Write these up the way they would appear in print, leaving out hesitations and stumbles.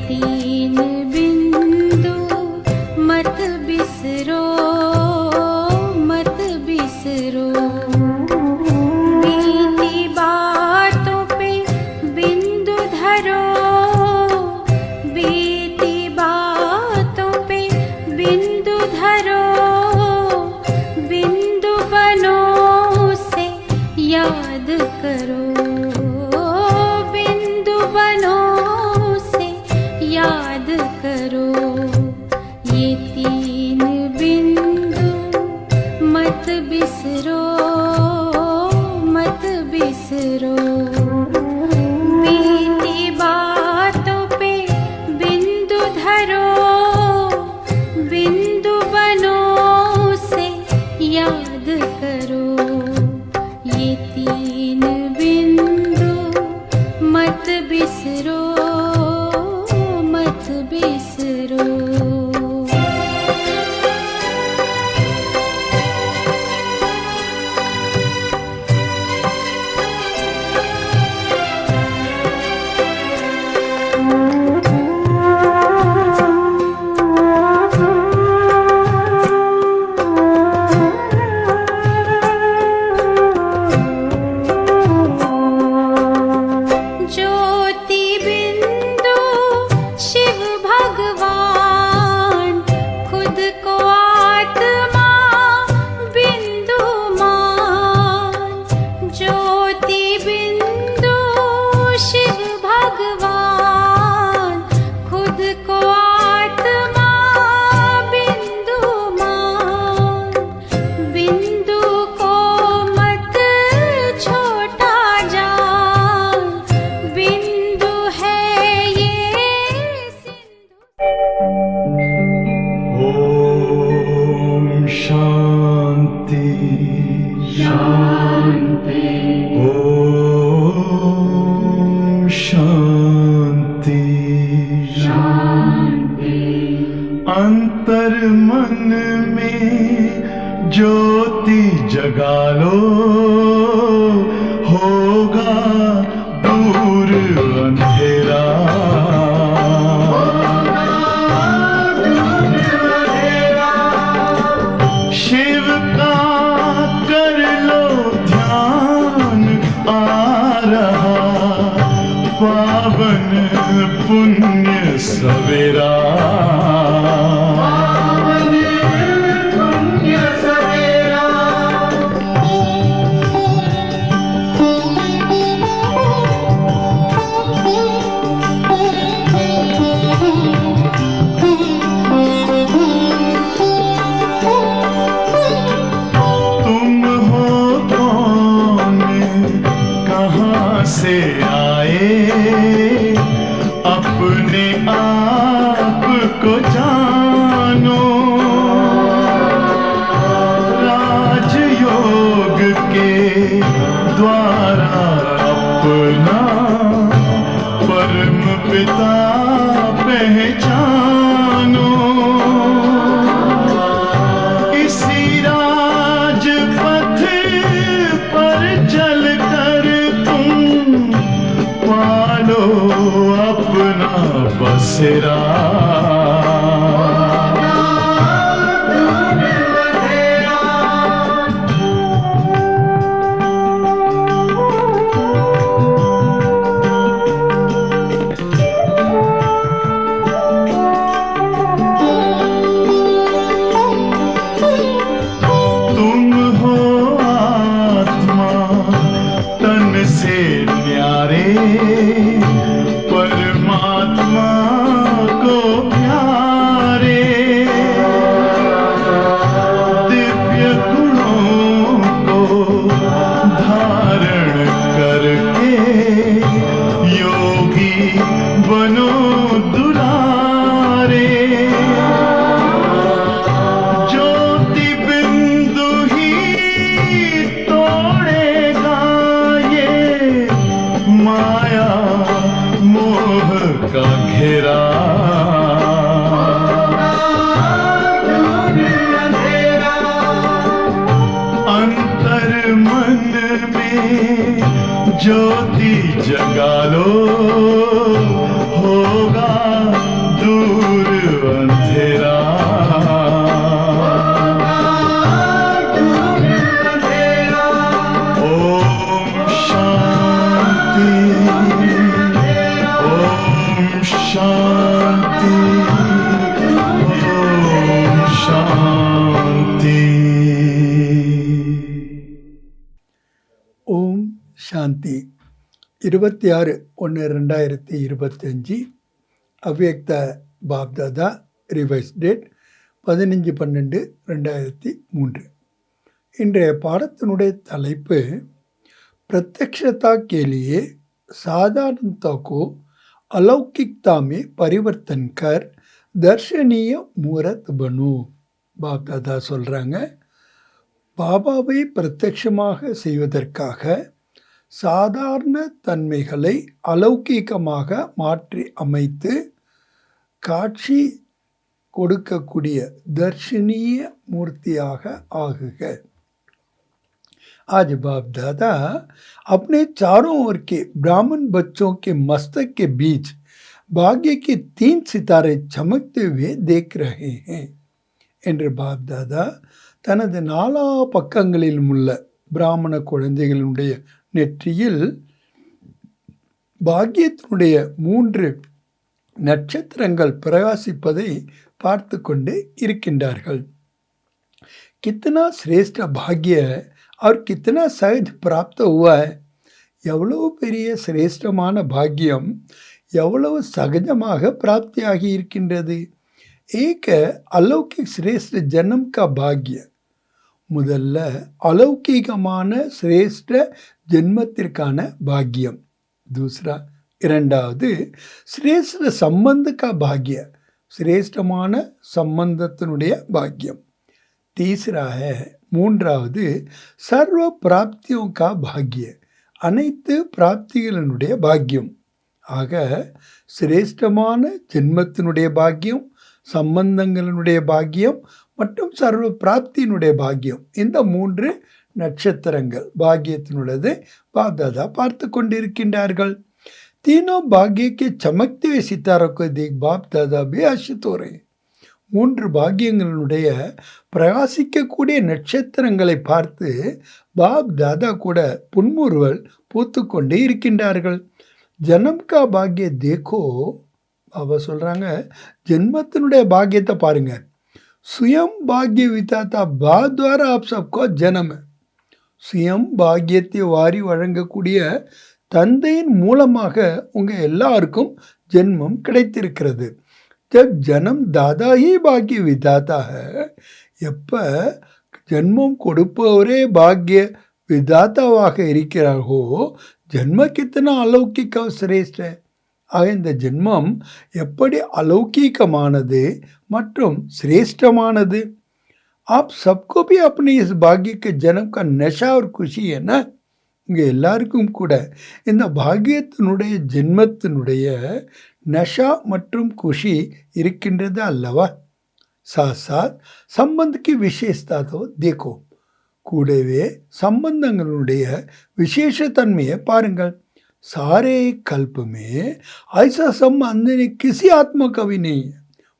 तीन बिंदु मत बिसरो, मत बिसरो। बीती बातों पे बिंदु धरो, बीती बातों पे बिंदु धरो। बिंदु बनो से याद करो, बिंदु बनो से याद करो। ये तीन बिंदु मत बिसरो, मत बिसरो। बीती बातों पे बिंदु धरो, बिंदु बनो से याद करो। ये तीन बिंदु मत बिसरो, मत बिसरो। ज्योति बिंदु शिव भगवान, खुद को आत्मा बिंदु मान। ज्योति बिंदु शिव भगवान, खुद को आत्मा बिंदु मान। बिंदु को मत छोटा जान, बिंदु है ये सिंधु। ओम शांति शांति, ओम शांति शांति। अंतर मन में ज्योति जगा लो, होगा दूर अंधेरा। शिव का कर लो ध्यान, आ रहा पावन पुण्य सवेरा। तुम हो कौन, कहाँ से आए, अपने आप को जानो। राजयोग के द्वारा अपना परम पिता पहचानो। इसी राजपथ पर चलकर तुम पालो अपना बसेरा। तुम हो आत्मा तन से न्यारे, परमात्मा को प्यारे। दिव्य गुणों को धारण करके योगी बनो दुलारे। ज्योति बिंदु ही तोड़ेगा ये माया मोह का घेरा। अंतर मन में ज्योति जगा लो, होगा शांति ओम शांति। ஓம் சாந்தி. 26/1/2025 அவ்யக்த பாப்தாதா. Revise date 15/12/2003. இன்றைய பாடத்தினுடைய தலைப்பு प्रत्यक्षता के लिए साधारणता को अलौकिकता में परिवर्तन कर दर्शनीय मूर्त बनो. பாப்தாதா சொல்கிறாங்க, பாபாவை பிரத்யட்சமாக செய்வதற்காக சாதாரண தன்மைகளை அலௌகிகமாக மாற்றி அமைத்து காட்சி கொடுக்கக்கூடிய தர்ஷனீய மூர்த்தியாக ஆகுக. आज बाप दादा अपने चारों ओर के ब्राह्मण बच्चों के मस्तक के बीच भाग्य के 3 सितारे चमकते हुए देख रहे हैं என்று பாப் தாதா தனது 4 பக்கங்களிலும் உள்ள பிராமண குழந்தைகளுடைய நெற்றியில் பாக்கியத்தினுடைய 3 நட்சத்திரங்கள் பிரகாசிப்பதை பார்த்து கொண்டு இருக்கின்றார்கள். कितना श्रेष्ठ भाग्य और कितना सहज प्राप्त हुआ है. எவ்வளவு பெரிய சிரேஷ்டமான பாக்கியம், எவ்வளவு சகஜமாக பிராப்தியாகி இருக்கின்றது. एक अलौकिक श्रेष्ठ जन्म का भाग्य. முதல்ல அலௌகிகமான சிரேஷ்ட ஜென்மத்திற்கான பாக்கியம். दूसरा இரண்டாவது சிரேஷ்ட சம்பந்த கா பாக்கிய, சிரேஷ்டமான சம்பந்தத்தினுடைய பாக்கியம். तीसरा है மூன்றாவது சர்வ பிராப்தியோ கா பாக்கிய, அனைத்து பிராப்திகளினுடைய பாக்கியம். ஆக சிரேஷ்டமான ஜென்மத்தினுடைய பாக்கியம், சம்பந்தங்களினுடைய பாக்கியம் மற்றும் சர்வ பிராப்தியினுடைய பாக்கியம், இந்த 3 நட்சத்திரங்கள் பாக்கியத்தினுள்ளது பாப்தாதா பார்த்து கொண்டிருக்கின்றார்கள். तीनों भाग्य के चमकते हुए सितारों को देख बाप दादा भी आश्चर्य हो रहे हैं. 3 பாக்கியங்களுடைய பிரகாசிக்கக்கூடிய நட்சத்திரங்களை பார்த்து பாப் தாதா கூட புன்முறுவல் பூத்து கொண்டே இருக்கின்றார்கள். ஜனம் கா பாக்கிய தேக்கோ. பாபா சொல்கிறாங்க, ஜென்மத்தினுடைய பாக்கியத்தை பாருங்க. சுயம் பாக்கிய விதாத்தா பாப் துவாரா ஆப் சப்கோ ஜனம். சுயம் பாக்கியத்தை வாரி வழங்கக்கூடிய தந்தையின் மூலமாக உங்கள் எல்லாருக்கும் ஜென்மம் கிடைத்திருக்கிறது. जब जन्म दादा ही भाग्य विधाता है, எப்போ ஜென்மம் கொடுப்பவரே பாக்கிய விதாத்தாவாக இருக்கிறார்களோ, ஜென்ம கித்தனா அலௌகிக சிரேஷ்ட. ஆக இந்த ஜென்மம் எப்படி அலௌகிகமானது மற்றும் சிரேஷ்டமானது. आप सबको भी अपने इस भाग्य के जन्म का नशा और खुशी है ना. இங்கே எல்லாருக்கும் கூட இந்த பாக்கியத்தினுடைய ஜென்மத்தினுடைய நஷா மற்றும் குஷி இருக்கின்றது அல்லவா. சாத் சாத் சம்பந்தக்கு விசேஷத்தாதோ தேக்கோ. கூடவே சம்பந்தங்களுடைய விசேஷத்தன்மையை பாருங்கள். சாரே கல்பமே ஐசா சம்பந்த கிசி ஆத்மா கவி நெய்.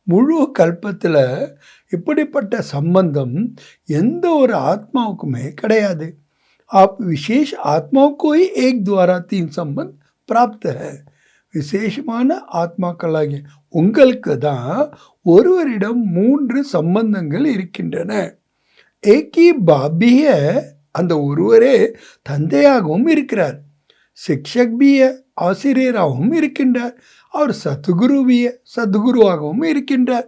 முழு கல்பத்தில் இப்படிப்பட்ட சம்பந்தம் எந்த ஒரு ஆத்மாவுக்குமே கிடையாது. आप विशेष आत्माओं को ही एक द्वारा 3 संबंध प्राप्त है. விசேஷமான ஆத்மாக்களாகிய உங்களுக்கு தான் ஒருவரிடம் 3 சம்பந்தங்கள் இருக்கின்றன. ஏகி பாபிய, அந்த ஒருவரே தந்தையாகவும் இருக்கிறார். சிக்ஷக் பிய, ஆசிரியராகவும் இருக்கின்றார். அவர் சத்குருவிய, சத்குருவாகவும் இருக்கின்றார்.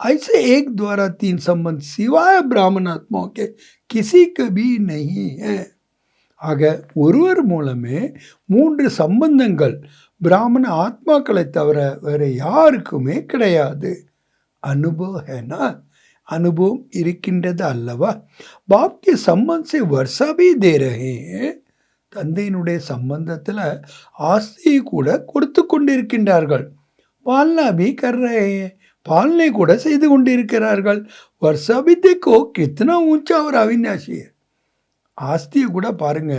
ऐसे एक द्वारा 3 संबंध सिवाय ब्राह्मण आत्माओं के किसी का भी नहीं है. ஆக ஒருவர் மூலமே 3 சம்பந்தங்கள் பிராமண ஆத்மாக்களை தவிர வேறு யாருக்குமே கிடையாது. அனுபவம்னா அனுபவம் இருக்கின்றது அல்லவா. பாப்கே சம்பந்த் வருஷா பி தே ரஹே. தந்தையினுடைய சம்பந்தத்தில் ஆஸ்தியை கூட கொடுத்து கொண்டிருக்கின்றார்கள். பால்னா பி கர் ரஹே, பாலனை கூட செய்து கொண்டிருக்கிறார்கள். வருஷா பி தேக்கோ கித்தனா ஊஞ்சா ஒரு அவிநாசி. ஆஸ்தியை கூட பாருங்க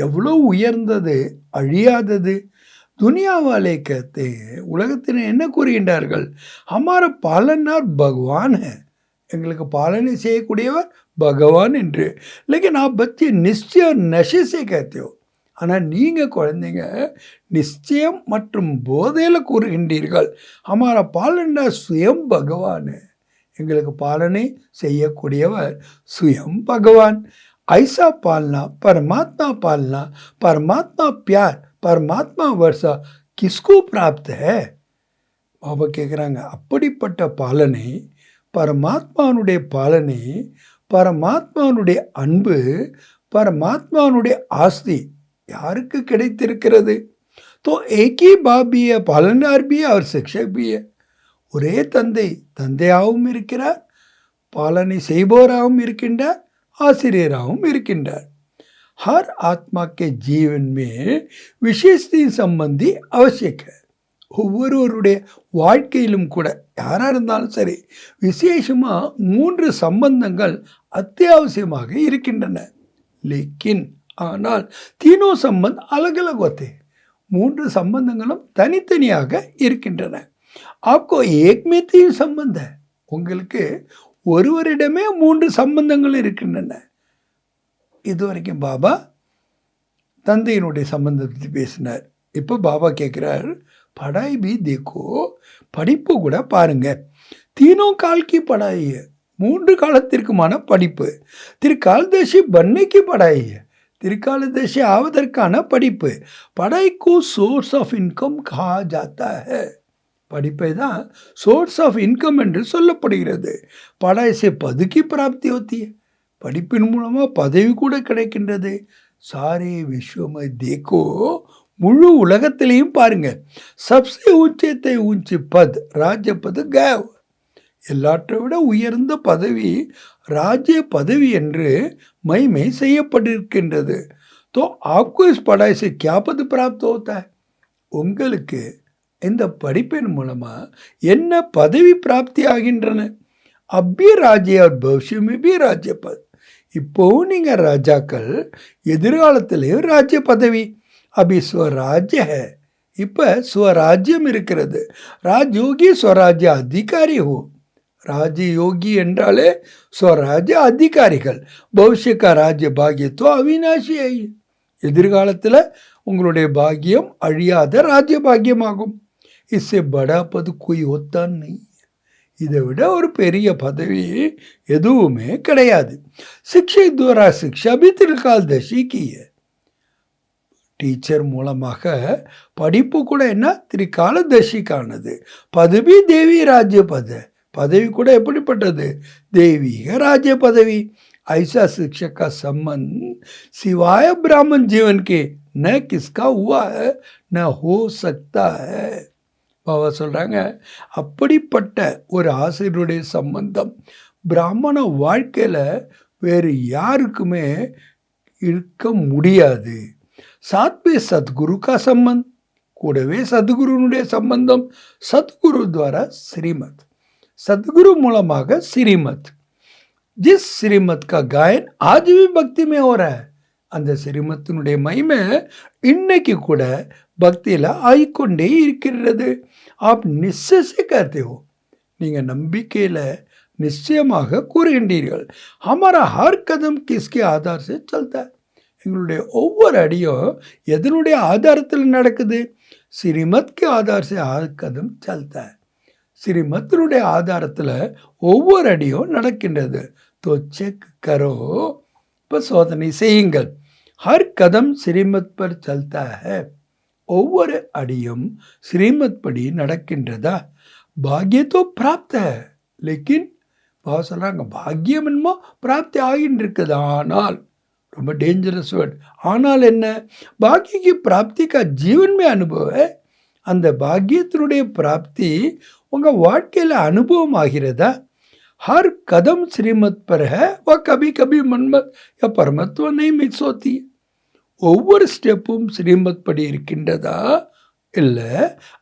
எவ்வளோ உயர்ந்தது, அழியாதது. துனியா வாலே कहते हैं, உலகத்தினர் என்ன கூறுகின்றார்கள், ஹமார பாலனார் பகவான் ஹே, எங்களுக்கு பாலனை செய்யக்கூடியவர் பகவான் என்று. लेकिन आप बच्चे निश्चय और नशे से कहते हो. ஆனால் நீங்கள் குழந்தைங்க நிச்சயம் மற்றும் போதையில் கூறுகின்றீர்கள், ஹமாரா பாலனா சுயம் பகவான், எங்களுக்கு பாலனை செய்யக்கூடியவர் சுயம் பகவான். ஐசா பாலனா பரமாத்மா பாலனா, பரமாத்மா பியார், பரமாத்மா வருஷா கிஸ்கோ பிராப்த है? பாபா கேட்குறாங்க, அப்படிப்பட்ட பாலனை, பரமாத்மானுடைய பாலனை, பரமாத்மானுடைய அன்பு, பரமாத்மானுடைய ஆஸ்தி யாருக்கு கிடைத்திருக்கிறது? तो एक ही बाप भी है, पालनहार भी है और शिक्षक भी है. ஒரே தந்தை, தந்தையாகவும் இருக்கிறார், பாலனை செய்பவராகவும் இருக்கின்றார், ஆசிரியராகவும் இருக்கின்றார். हर आत्मा के जीवन में विशेषती संबंधी आवश्यक है. ஒவ்வொருவருடைய வாழ்க்கையிலும் கூட யாராக இருந்தாலும் சரி, விசேஷமாக 3 சம்பந்தங்கள் அத்தியாவசியமாக இருக்கின்றன. லேக்கின் ஆனால் தீனோ சம்பந்த் அலக் அலக் होते, 3 சம்பந்தங்களும் தனித்தனியாக இருக்கின்றன. आपको एक में 3 संबंध है, உங்களுக்கு ஒருவரிடமே 3 சம்பந்தங்கள் இருக்கின்றன. இதுவரைக்கும் பாபா தந்தையினுடைய சம்பந்தத்தை பற்றி பேசினார். இப்போ பாபா கேட்குறார், படாய் பி தேக்கோ, படிப்பு கூட பாருங்க. தீனோ கால்கி படாய், 3 காலத்திற்குமான படிப்பு. திருக்காலதேசி பன்னைக்கு படாய், திருக்காலதேசி ஆவதற்கான படிப்பு. படாய்க்கு சோர்ஸ் ஆஃப் இன்கம் கஹா ஜாத்தா है, படிப்பை தான் சோர்ஸ் ஆஃப் இன்கம் என்று சொல்லப்படுகிறது. படாய் சே பது கி பிராப்தி होती है, படிப்பின் மூலமாக பதவி கூட கிடைக்கின்றது. சாரே விஸ்வமை தேக்கோ, முழு உலகத்திலையும் பாருங்க. சப்சே ஊச்சத்தை ஊஞ்சி பத் ராஜ்ய பது கேவ், எல்லாற்றை விட உயர்ந்த பதவி ராஜ்ய பதவி என்று மைமை செய்யப்பட்டிருக்கின்றது. तो आपको इस पढ़ाई से क्या पद प्राप्त होता है? உங்களுக்கு இந்த படிப்பின் மூலமாக என்ன பதவி பிராப்தி ஆகின்றன? அபி ராஜ்ய और भविष्य में भी राज्य पद, இப்போவும் நீங்கள் ராஜாக்கள், எதிர்காலத்திலேயும் ராஜ்ய பதவி. அபி ஸ்வராஜ்ய है, இப்போ ஸ்வராஜ்யம் இருக்கிறது. ராஜயோகி ஸ்வராஜ்ய அதிகாரி ஹோ, ராஜயோகி என்றாலே ஸ்வராஜ்ய அதிகாரிகள். பவிஷ்யக்கா ராஜ்ய பாகியத்தோ அவிநாசி, எதிர்காலத்தில் உங்களுடைய பாக்கியம் அழியாத ராஜ்ய பாக்கியமாகும். இஸ்ஸே படா பது कोई होता नहीं, இதை விட ஒரு பெரிய பதவி எதுவுமே கிடையாது. சிக்ஷை துவரா சிக்ஷா பி திருக்காலதேசி கி है, டீச்சர் மூலமாக படிப்பு கூட என்ன திரிகாலதேசிக்கானது. பதவி தேவி ராஜ்ய பதவி கூட எப்படிப்பட்டது? தெய்வீக ராஜ்ய பதவி. ஐசா शिक्षक का संबंध सिवाय ब्राह्मण जीवन के न किसका हुआ है न हो सकता है. பாபா சொல்கிறாங்க, அப்படிப்பட்ட ஒரு ஆசிரியருடைய சம்பந்தம் பிராமண வாழ்க்கையில் வேறு யாருக்குமே இருக்க முடியாது. சாத்வே சத்குரு கா சம்பந்த், கூடவே சத்குருனுடைய சம்பந்தம். சத்குரு துவாரா ஸ்ரீமத், சத்குரு மூலமாக ஸ்ரீமத். जिस श्रीमत का गायन आज भी भक्ति में हो रहा है, அந்த ஸ்ரீமத்தினுடைய மகிமை இன்னைக்கு கூட பக்தியில் ஆயிக்கொண்டே இருக்கிறது. ஆப் நிச்சய से कहते हो, நீங்கள் நம்பிக்கையில் நிச்சயமாக கூறுகின்றீர்கள். हमारा हर कदम किसके आधार से चलता है, எங்களுடைய ஒவ்வொரு அடியும் எதனுடைய ஆதாரத்தில் நடக்குது? ஸ்ரீமத் के आधार से हर कदम चलता है, ஸ்ரீமத்தினுடைய ஆதாரத்தில் ஒவ்வொரு அடியும் நடக்கின்றது. तो चेक करो, இப்போ சோதனை செய்யுங்கள். हर कदम श्रीमत पर चलता है, ஒவ்வொரு அடியும் ஸ்ரீமத் படி நடக்கின்றதா? பாக்ய तो प्राप्त है, लेकिन பாபா சொல்கிறாங்க, பாக்கியம் என்னமோ பிராப்தி ஆகின்னு இருக்குது. ஆனால் ரொம்ப டேஞ்சரஸ் வேர்ட். ஆனால் என்ன? பாக்கிய की प्राप्ति का जीवन में अनुभव है, அந்த பாக்கியத்தினுடைய பிராப்தி உங்கள் வாழ்க்கையில் அனுபவம் ஆகிறதா? हर कदम श्रीमत पर है, वह कभी कभी मनमत या परमत्व नहीं मिस होती. ஒவ்வொரு ஸ்டெப்பும் ஸ்ரீமத் படி இருக்கின்றதா? இல்லை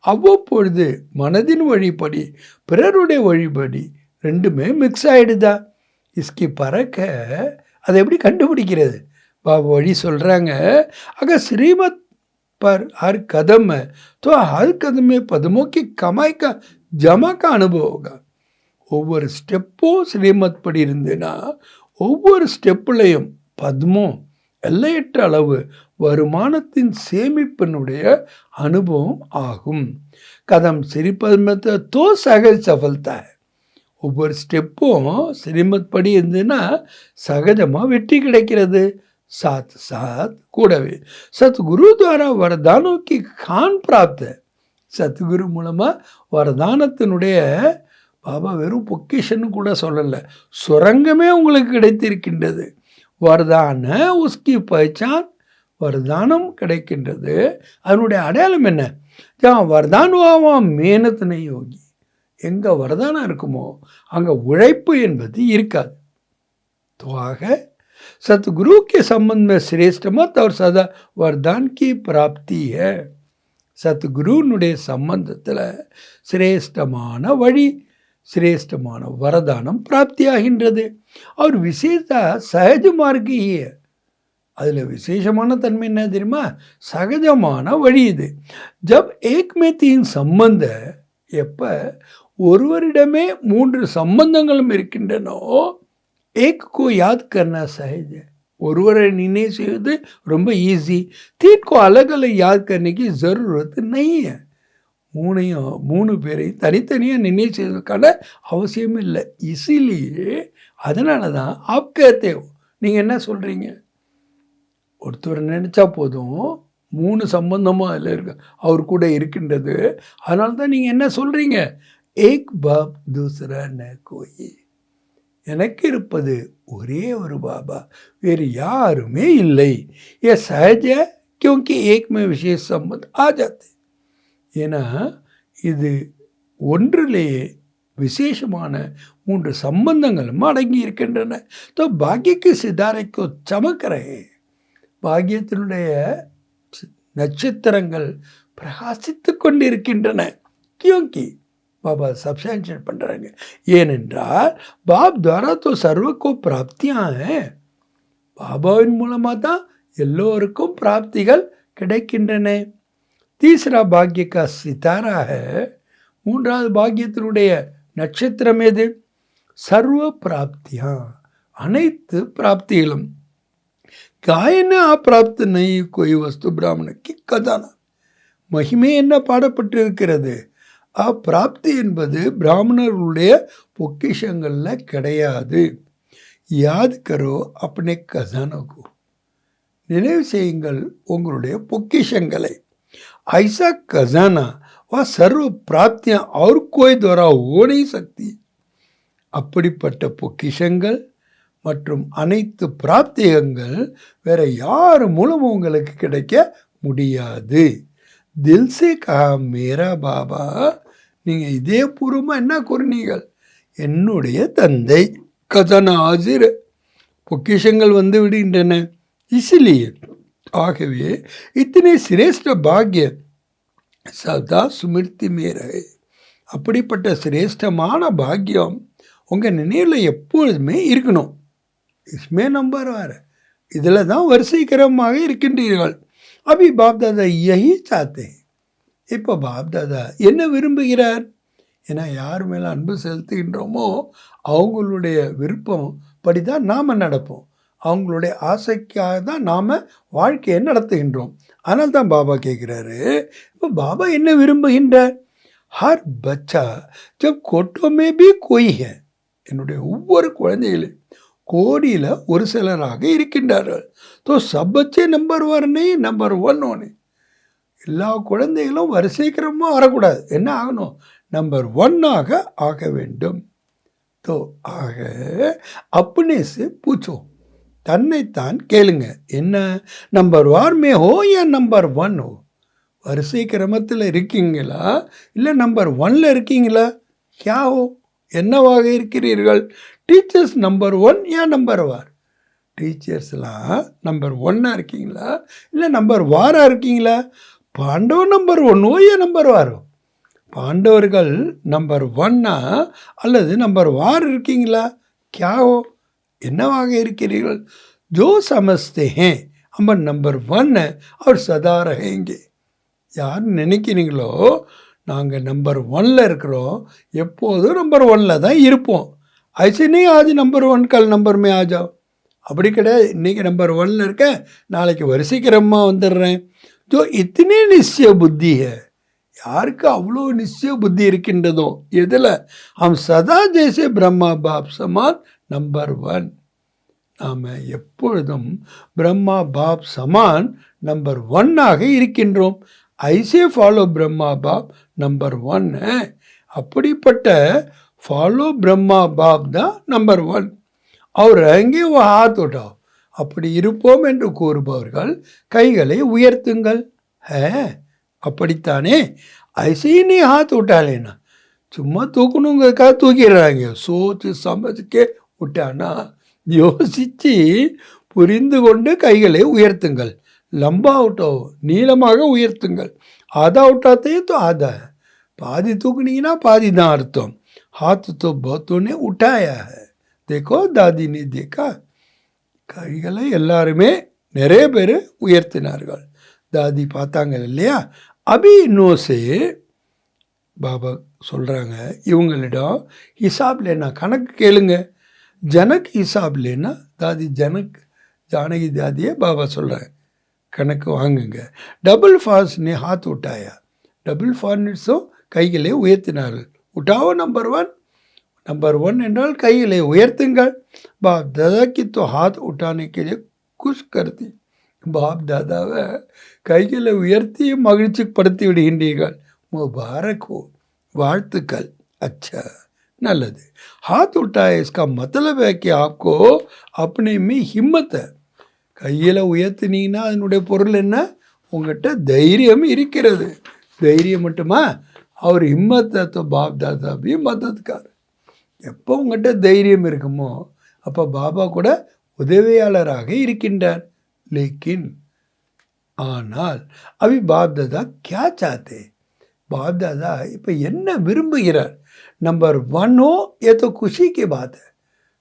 அவ்வப்பொழுது மனதின் வழிபடி பிறருடைய வழிபடி ரெண்டுமே மிக்ஸ் ஆகிடுதா? இஸ்கி பறக்க அதை எப்படி கண்டுபிடிக்கிறது? பாபா வழி சொல்கிறாங்க, அगर श्रीमत पर हर कदम है तो हर कदम में पदमों की कमाई का जमा का अनुभव होगा. ஒவ்வொரு ஸ்டெப்பும் ஸ்ரீமத் படி இருந்துன்னா ஒவ்வொரு ஸ்டெப்புலையும் பத்மம் எல்லையற்ற அளவு வருமானத்தின் சேமிப்பினுடைய அனுபவம் ஆகும். கதம் சிரிப்பது மத்த தோ சகஜ சஃபல்தா. ஒவ்வொரு ஸ்டெப்பும் ஸ்ரீமத் படி இருந்ததுன்னா சகஜமாக வெற்றி கிடைக்கிறது. சாத் சாத் கூடவே சத்குரு துவாரா வரதானோ கி கான் பிராப்த. சத்குரு மூலமாக வரதானத்தினுடைய பாபா வெறும் பொக்கிஷன்னு கூட சொல்லலை, சுரங்கமே உங்களுக்கு கிடைத்திருக்கின்றது. வரதான உஸ்கி பஹச்சான், வரதானம் கிடைக்கின்றது. அதனுடைய அடையாளம் என்ன? ஜான் வரதானுவா மேனத் நஹீ ஹோகி. எங்கே வரதானம் இருக்குமோ அங்கே உழைப்பு என்பது இருக்காது. ஆக சத்குரு के संबंध में श्रेष्ठ मत और सदा वरदान की प्राप्ति है. சத்குருனுடைய சம்பந்தத்தில் சிரேஷ்டமான வழி, சிரேஷ்டமான வரதானம் பிராப்தியாகின்றது. அவர் விசேஷ சகஜ மார்க்கிய, அதில் விசேஷமான தன்மை என்ன தெரியுமா? சகஜமான வழி இது. ஜப் ஏக் மே தீன் சம்பந்த, எப்போ ஒருவரிடமே 3 சம்பந்தங்களும் இருக்கின்றனோ, ஏக் கோ யாத் கர்னா சஹஜ, ஒருவரை நினைவு செய்வது ரொம்ப ஈஸி. தீன் கோ அலக் அலக் யாத் கர்னே ஜரூரத் நஹீ ஹை. 3 பேரையும் தனித்தனியாக நினைவு செய்வதற்கான அவசியம் இல்லை. இசிலியே அதனால தான் ஆப்கே, நீங்கள் என்ன சொல்கிறீங்க? ஒருத்தர் நினச்சா போதும் 3 சம்பந்தமும் அதில் இருக்கு, அவர் கூட இருக்கின்றது. அதனால தான் நீங்கள் என்ன சொல்கிறீங்க? ஏக் பாப் தூசரா ந கோயி, எனக்கு இருப்பது ஒரே ஒரு பாபா, வேறு யாருமே இல்லை. ஏ சஹஜ கியோங்கி ஏக் மே விசேஷ சம்பந்த் ஆ ஜாத்தே. ஏன்னா இது ஒன்றிலேயே விசேஷமான 3 சம்பந்தங்களும் அடங்கி இருக்கின்றன. தோ பாக்கியக்கு சிதாரைக்கோ சமக்கரே, பாக்கியத்தினுடைய நட்சத்திரங்கள் பிரகாசித்து கொண்டிருக்கின்றன. கியோங்கி பாபா சப்ஸ்டான்ஷியேட் பண்ணுறாங்க. ஏனென்றால் பாப் துவாரா தோ சர்வக்கோ பிராப்தியாக, பாபாவின் மூலமாக தான் எல்லோருக்கும் பிராப்திகள் கிடைக்கின்றன. தீசரா பாக்ய கா சித்தாரா ஹை, 3வது பாக்கியத்தினுடைய நட்சத்திரம் எது? சர்வ பிராப்தியா, அனைத்து பிராப்திகளும். காயன அப்பிராப்த நை கோய் வஸ்து பிராமணுக்கு கதானா, மகிமை என்ன பாடப்பட்டிருக்கிறது? அப்பிராப்தி என்பது பிராமணர்களுடைய பொக்கிஷங்களில் கிடையாது. யாத் கரோ அப்பனே கசானோக்கு, நினைவு செய்யுங்கள் உங்களுடைய பொக்கிஷங்களை. ஐசா கசானா வா சர்வ பிராப்தியா और कोई द्वारा हो नहीं सकती. அப்படிப்பட்ட பொக்கிஷங்கள் மற்றும் அனைத்து பிராப்தியங்கள் வேற யார் மூலமும் உங்களுக்கு கிடைக்க முடியாது. தில் சே கஹா மேரா பாபா, நீங்கள் இதே பூர்வமாக என்ன கூறினீர்கள்? என்னுடைய தந்தை. கதனா ஆசிர், பொக்கிஷங்கள் வந்து விடுகின்றன. இசிலியே, ஆகவே இத்தனை சிரேஷ்ட பாக்ய சதா சுமிருத்தி மேரே, அப்படிப்பட்ட சிரேஷ்டமான பாக்கியம் உங்கள் நினைவில் எப்பொழுதுமே இருக்கணும். இஸ்மே நம்பர் வேறு, இதில் தான் வரிசைக்கிரமாக இருக்கின்றீர்கள். அபி பாப் தாதா யஹி சாத்தே. இப்போ பாப் தாதா என்ன விரும்புகிறார்? ஏன்னா யார் மேலே அன்பு செலுத்துகின்றோமோ அவங்களுடைய விருப்பம் படி தான் நாம் நடப்போம், அவங்களுடைய ஆசைக்காக தான் நாம் வாழ்க்கையை நடத்துகின்றோம். அதனால தான் பாபா கேட்குறாரு. இப்போ பாபா என்ன விரும்புகின்றார்? ஹர் பச்சா ஜப் கோட்டோமே பி கோய் ஹை, என்னுடைய ஒவ்வொரு குழந்தைகளும் கோடியில் ஒரு சிலராக இருக்கின்றார்கள். தோ சப்பச்சே நம்பர் 1 நம்பர் 1 எல்லா குழந்தைகளும் வரிசைக்கிரமாக வரக்கூடாது. என்ன ஆகணும்? நம்பர் 1 ஆக வேண்டும். தோ ஆக அப்பனே சே பூச்சோ, தன்னைத்தான் கேளுங்க. என்ன நம்பர் 1 ஹோ யா நம்பர் 1 ஹோ? வரிசை கிரமத்தில் இருக்கீங்களா இல்லை நம்பர் 1 இருக்கீங்களா? கியா ஹோ, என்னவாக இருக்கிறீர்கள்? டீச்சர்ஸ் நம்பர் 1 யா நம்பர் 1? டீச்சர்ஸ்லாம் நம்பர் 1 இருக்கீங்களா இல்லை நம்பர் 2 இருக்கீங்களா? பாண்டவ நம்பர் 1 யா நம்பர் 2? பாண்டவர்கள் நம்பர் 1 அல்லது நம்பர் 2 இருக்கீங்களா? கியா ஹோ, என்னவாக இருக்கிறீர்கள்? ஜோ சமஸ்தே ஹேன் हम நம்பர் 1 और சதா ரஹேங்கே. யார் நினைக்கிறீங்களோ நாங்கள் நம்பர் 1 இருக்கிறோம், எப்போதும் நம்பர் 1 தான் இருப்போம். ஐசே नहीं आज नंबर 1 कल नंबर में आ जाओ, அப்படி கிடையாது. இன்றைக்கி நம்பர் 1 இருக்கேன், நாளைக்கு வரிசைக்கிறமா வந்துடுறேன். जो इतनी निश्चय बुद्धि है, யாருக்கு அவ்வளோ நிச்சய புத்தி இருக்கின்றதோ எதில், हम सदा जैसे ब्रह्मा बाप समान नंबर 1. நாம் எப்பொழுதும் பிரம்மா பாப் சமான் நம்பர் 1ஆக இருக்கின்றோம். ஐசே ஃபாலோ பிரம்மா பாப் நம்பர் 1. அப்படிப்பட்ட ஃபாலோ பிரம்மா பாப் தான் நம்பர் 1. அவர் அங்கே ஹாத் உட்டாவ், அப்படி இருப்போம் என்று கூறுபவர்கள் கைகளை உயர்த்துங்கள். அப்படித்தானே, ஐசைனே ஹாத் உட்டாலேனா, சும்மா தூக்கணுங்கிறதுக்காக தூக்கிடுறாங்க. சோச்சு சமைச்சுக்கே விட்டானா, யோசித்து புரிந்து கொண்டு கைகளை உயர்த்துங்கள். லம்பா உட்டோ, நீளமாக உயர்த்துங்கள். ஆதா உட்டாத்தையே तो आधा है, பாதி தூக்குனீங்கன்னா பாதி தான் அர்த்தம். हाथ तो बहुतों ने उठाया है, देखो दादी ने देखा. கைகளை எல்லாருமே நிறைய பேர் உயர்த்தினார்கள். தாதி பார்த்தாங்க இல்லையா. அபி இன்னோசே பாபா சொல்கிறாங்க, இவங்களிடம் ஹிசாப் லேனா, கணக்கு கேளுங்க. ஜனக் ஹிசாப் லேனா, தாதி ஜனக் ஜானகி தாதியை பாபா சொல்கிறாங்க, கணக்கு வாங்குங்க. டபுள் ஃபாஸ்ட்னே ஹாத் உட்டாயா, டபுள் ஃபார்னிட்ஸும் கைகளை உயர்த்தினார்கள். உட்டாவோ நம்பர் 1, नंबर 1 என்றால் கைகளை உயர்த்துங்கள். பாப் தாதா की तो हाथ उठाने के लिए खुश करती, பாப் தாதாவை கைகளை உயர்த்தி மகிழ்ச்சிப்படுத்தி விடுகின்றீர்கள். முபாரக் हो, வாழ்த்துக்கள். अच्छा, நல்லது. हाथ उठाए इसका मतलब है कि आपको अपने में हिम्मत है. கையில் உயர்த்தினீங்கன்னா அதனுடைய பொருள் என்ன, உங்கள்கிட்ட தைரியம் இருக்கிறது. தைரியம் மட்டுமா, அவர் हिम्मत है तो बाप दादा भी मददगार. எப்போ உங்கள்கிட்ட தைரியம் இருக்குமோ அப்போ பாபா கூட உதவியாளராக இருக்கின்றார். லேக்கின் ஆனால் அபி பாப் தாதா கியா சாத்தே, பாப் தாதா இப்போ என்ன விரும்புகிறார். நம்பர் 1 ஏதோ குஷிக்கு பாத்,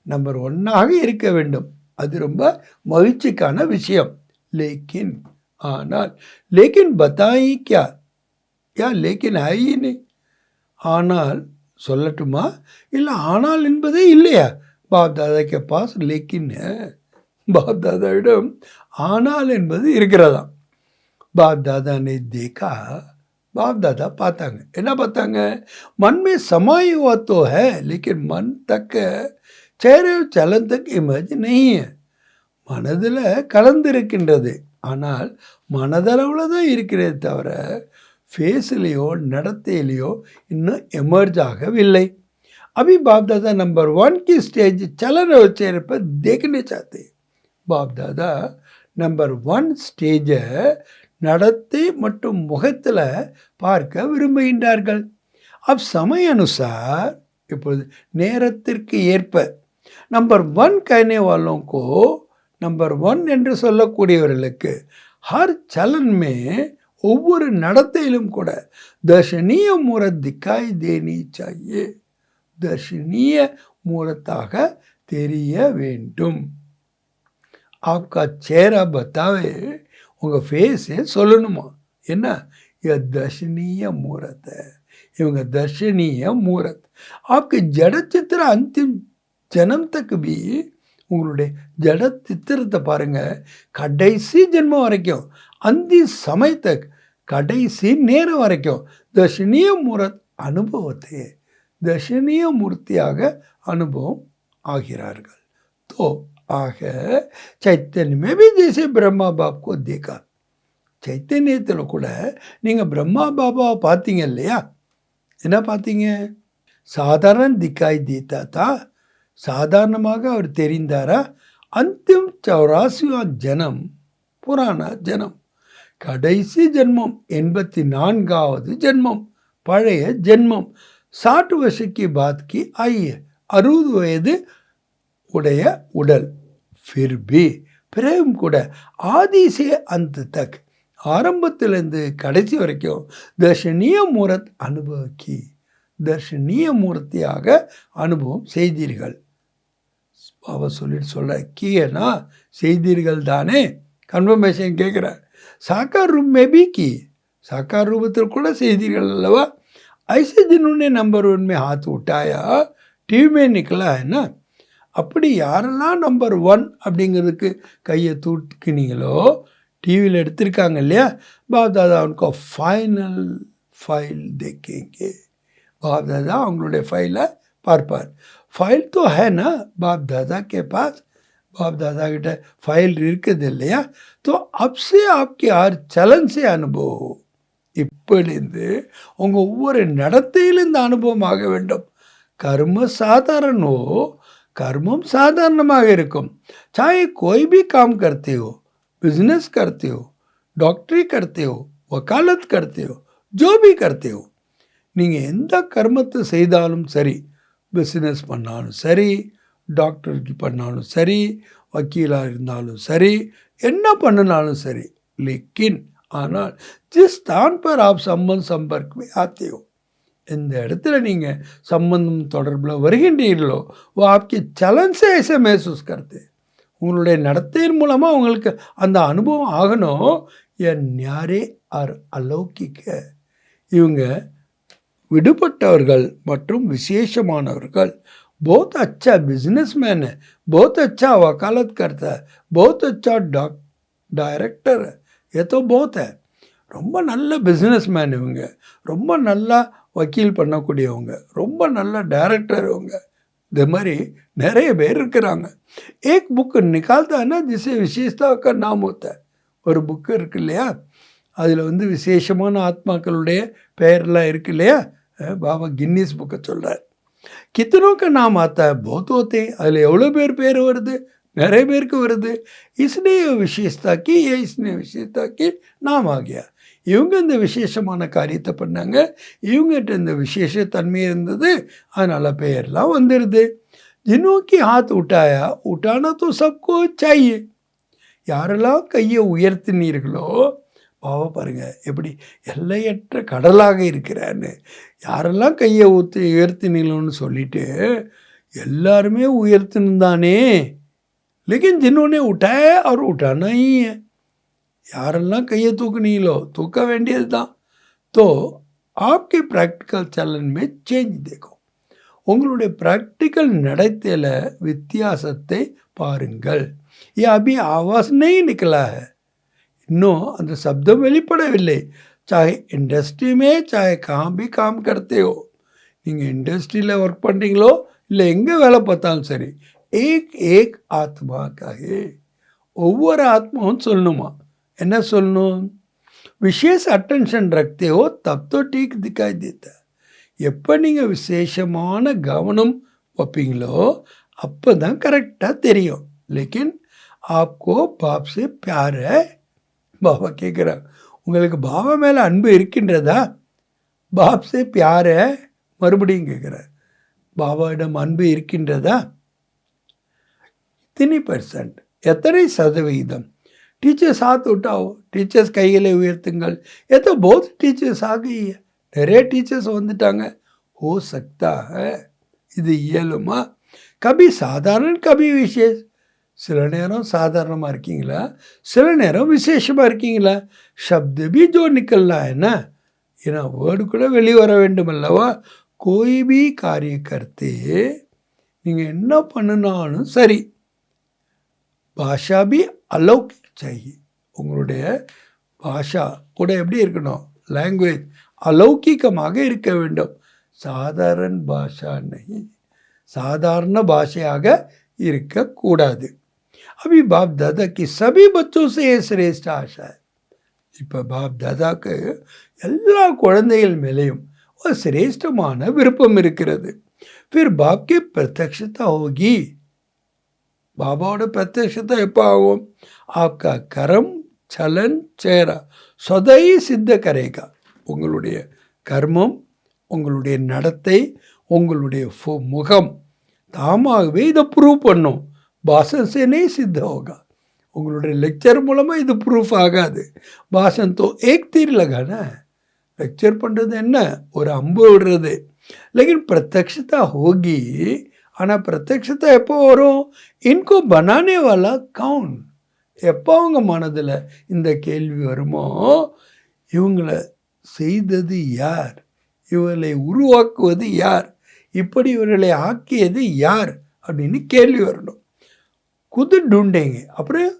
நம்பர் 1ஆக இருக்க வேண்டும், அது ரொம்ப மகிழ்ச்சிக்கான விஷயம். லேக்கின் ஆனால், லேக்கின் பத்தாயி கியா, யா லேக்கின் ஆயினே, ஆனால் சொல்லட்டுமா, இல்லை ஆனால் என்பதே இல்லையா. பாப் தாதாக்கு பாஸ் லேக்கின், பாப் தாதாவிடம் ஆனால் என்பது இருக்கிறதா. பாப் தாதா ने देखा, बाप दादा பார்த்தாங்க. என்ன பார்த்தாங்க, मन में समाई हुआ तो है लेकिन मन तक चेहरे चलन तक इमेज नहीं है. மனதில் கலந்திருக்கின்றது, ஆனால் மனதளவில் தான் இருக்கிறதே தவிர ஃபேஸ்லேயோ நடத்தையிலையோ இன்னும் எமர்ஜ் ஆகவில்லை. अभी बाप दादा नंबर 1 की स्टेज चलन और चेहरे पर देखने चाहते. बाप दादा நம்பர் 1 ஸ்டேஜை நடத்தை மற்றும் முகத்தில் பார்க்க விரும்புகின்றார்கள். அப் சமய அனுசார், இப்பொழுது நேரத்திற்கு ஏற்ப நம்பர் 1 कहने वालों को, நம்பர் 1 என்று சொல்லக்கூடியவர்களுக்கு ஹர் சலன் மே, ஒவ்வொரு நடத்தையிலும் கூட தர்ஷனீய மூரத் திக்காய் தேனி சாயே, தர்ஷனீய மூரத்தாக தெரிய வேண்டும். आपका चेहरा बतावे, உங்கள் ஃபேஸே சொல்லணுமா என்ன, ये दर्शनीय मूर्त है, இவங்க தர்ஷனீய மூரத். आपके जड़ चित्र अंतिम जन्म तक भी, உங்களுடைய ஜட சித்திரத்தை பாருங்கள், கடைசி ஜென்மம் வரைக்கும், அந்தி சமயத்தக், கடைசி நேரம் வரைக்கும் தர்ஷனீய மூரத் அனுபவத்தை, தர்ஷனீய மூர்த்தியாக அனுபவம் ஆகிறார்கள். तो ஆக चैतन्य में भी जैसे ब्रह्मा बाप को देखा, சைத்தன்யத்தில் கூட நீங்கள் பிரம்மா பாபாவை பார்த்தீங்க இல்லையா. என்ன பார்த்தீங்க, சாதாரண திக்காய் தீத்தாத்தா, சாதாரணமாக அவர் தெரிந்தாரா. அந்திம் 84 ஜனம், புராண ஜனம், கடைசி ஜென்மம் 84வது ஜென்மம், பழைய ஜென்மம். 60 வருஷக்கு பாத் கி ஆயி, 60 வயது உடைய உடல். ஃபிர் பி, பிறகும் கூட ஆதி சே அந்த தக், ஆரம்பத்திலிருந்து கடைசி வரைக்கும் தர்ஷனீய மூரத் அனுபவிக்கி, தர்ஷனீய மூர்த்தியாக அனுபவம் செய்தீர்கள். பாபா சொல்லிட்டு சொல்கிற கீனா செய்தீர்கள் தானே, கன்ஃபர்மேஷன் கேட்குறார். साकार रूप में भी की, साकार रूपத்தில் கூட செய்தீர்கள் அல்லவா. ऐसे जिन्होंने नंबर 1 में हाथ उठाया, टीवी में निकला है ना, அப்படி யாரெல்லாம் நம்பர் 1 அப்படிங்கிறதுக்கு கையை தூக்கினீங்களோ, டிவியில் எடுத்திருக்காங்க இல்லையா, பாப் தாதா उनको फाइनल फाइल देखेंगे. बाप दादा அவங்களுடைய ஃபைலை பார்ப்பார். ஃபைல் तो है ना बाप दादा के पास, बाप दादा கிட்ட ஃபைல் இருக்குது இல்லையா. तो अब से आपके हर चलन से अनुभव हो. இப்படிந்து உங்கள் ஒவ்வொரு நடத்தையிலும் இந்த அனுபவம் ஆக வேண்டும். கர்ம साधारण हो, कर्मम சாதாரணமாக இருக்கும். चाहे कोई भी काम करते हो, बिजनेस करते हो, डॉक्टरी करते हो, वकालत करते हो, जो भी करते हो, நீங்கள் எந்த கர்மத்தை செய்தாலும் சரி, பிஸ்னஸ் பண்ணாலும் சரி, டாக்டருக்கு பண்ணாலும் சரி, வக்கீலாக இருந்தாலும் சரி, என்ன பண்ணினாலும் சரி, लेकिन ஆனால் जिस स्थान पर आप संबंध संपर्क में आते हो, இந்த இடத்துல நீங்கள் சம்பந்தம் தொடர்பில் வருகின்றீர்களோ, आपके चलन से ऐसे महसूस करते, உங்களுடைய நடத்தையின் மூலமாக உங்களுக்கு அந்த அனுபவம் ஆகணும். என் न्यारे और अलौकिक, இவங்க விடுபட்டவர்கள் மற்றும் விசேஷமானவர்கள். बहुत अच्छा बिजनेसमैन है, बहुत अच्छा वकालत करता है, बहुत अच्छा डायरेक्टर है, ये तो बहुत है. ரொம்ப நல்ல பிஸ்னஸ்மேன் இவங்க, ரொம்ப நல்லா வக்கீல் பண்ணக்கூடியவங்க, ரொம்ப நல்ல டைரக்டர் இவங்க. இது மாதிரி நிறைய பேர் இருக்கிறாங்க. एक बुक निकालता है ना जिसे विशेषता का नाम होता है. ஒரு புக்கு இருக்கு இல்லையா, அதில் வந்து விசேஷமான ஆத்மாக்களுடைய பெயர்லாம் இருக்கு இல்லையா. பாபா கின்னிஸ் புக்கை சொல்கிறார். कितनों का नाम आता है, बहुत होते हैं. அதில் எவ்வளோ பேர் வருது, நிறைய பேருக்கு வருது. इसने विशेषता की, ये इसने विशेषता की नाम आ गया. இவங்க இந்த விசேஷமான காரியத்தை பண்ணாங்க, இவங்ககிட்ட இந்த விசேஷ தன்மை இருந்தது, அதனால் பெயர்லாம் வந்துடுது. जिन्हों की हाथ उठाया, उठाना तो सबको चाहिए. யாரெல்லாம் கையை உயர்த்தினீர்களோ, பாவ பாருங்க எப்படி எல்லையற்ற கடலாக இருக்கிறான்னு. யாரெல்லாம் கையை உயர்த்தினீங்களோன்னு சொல்லிட்டு எல்லாருமே உயர்த்தினுந்தானே. लेकिन जिन्होंने उठाया और उठाना ही है, யாரெல்லாம் கையை தூக்குனீங்களோ தூக்க வேண்டியது தான். तो आपके प्रैक्टिकल चलन में चेंज देखो, உங்களுடைய ப்ராக்டிக்கல் நடத்தையில் வித்தியாசத்தை பாருங்கள். ये अभी आवाज़ नहीं निकला है, இன்னும் அந்த சப்தம் வெளிப்படவில்லை. चाहे इंडस्ट्री में, चाहे कहाँ भी काम करते हो, நீங்கள் இண்டஸ்ட்ரியில் ஒர்க் பண்ணுறீங்களோ இல்லை எங்கே வேலை பார்த்தாலும் சரி, एक एक आत्मा का है. ஒவ்வொரு ஆத்மாவும் சொல்லணுமா, என்ன சொல்லணும், विशेष अटेंशन रखते हो तब तो ठीक दिखाई देता है. எப்போ நீங்கள் விசேஷமான கவனம் வைப்பீங்களோ அப்போ தான் கரெக்டாக தெரியும். लेकिन आपको बाप से प्यार है, பாபா கேட்குறாங்க, உங்களுக்கு பாபா மேலே அன்பு இருக்கின்றதா. பாப் से प्यार है, மறுபடியும் கேட்குறார், பாபாவிடம் அன்பு இருக்கின்றதா. इतनी %, எத்தனை சதவிகிதம். டீச்சர்ஸ் हाथ उठाओ, டீச்சர்ஸ் கைகளை உயர்த்துங்கள். ये तो बहुत टीचर्स आ गई है, நிறைய டீச்சர்ஸ் வந்துட்டாங்க. हो सकता है, இது இயலுமா. கபி சாதாரண கபி விசேஷ், சில நேரம் சாதாரணமாக இருக்கீங்களா, சில நேரம் விசேஷமாக இருக்கீங்களா. शब्द भी जो निकलना है ना, ஏன்னா வேர்டு கூட வெளியே வர வேண்டும் அல்லவா. कोई भी कार्य करते, நீங்கள் என்ன பண்ணினாலும் சரி, பாஷா भी अलौकिक चाहिए. உங்களுடைய பாஷா கூட எப்படி இருக்கணும், லாங்குவேஜ் अलौकिकமாக இருக்க வேண்டும். சாதாரண பாஷா नहीं, சாதாரண பாஷையாக இருக்கக்கூடாது. अभी बाप दादा की सभी बच्चों से ये श्रेष्ठ आशा है. இப்போ பாப் தாதாக்கு எல்லா குழந்தைகள் மேலேயும் ஒரு சிரேஷ்டமான விருப்பம் இருக்கிறது. फिर बाप की प्रत्यक्षता होगी, பாபாவோட பிரத்யக்ஷத்தை எப்போ ஆகும். आपका कर्म चलन चेहरा सदा ही सिद्ध करेगा. உங்களுடைய கர்மம், உங்களுடைய நடத்தை, உங்களுடைய முகம் தாமாகவே இதை ப்ரூவ் பண்ணும். பாஷன் से नहीं सिद्ध होगा. உங்களுடைய லெக்சர் மூலமாக இது ப்ரூஃப் ஆகாது. பாஷன் तो एक तीर लगाना है, லெக்சர் பண்ணுறது என்ன, ஒரு அம்பு விடுறது. लेकिन प्रत्यक्षता होगी, ஆனால் பிரத்யக்ஷத்தை எப்போ வரும். இன்கோ பனானே வாலா கவுன், எப்போ அவங்க மனதில் இந்த கேள்வி வருமோ, இவங்களை செய்தது யார், இவர்களை உருவாக்குவது யார், இப்படி இவர்களை ஆக்கியது யார் அப்படின்னு கேள்வி வரணும். குது ढूंढेंगे அப்புறம்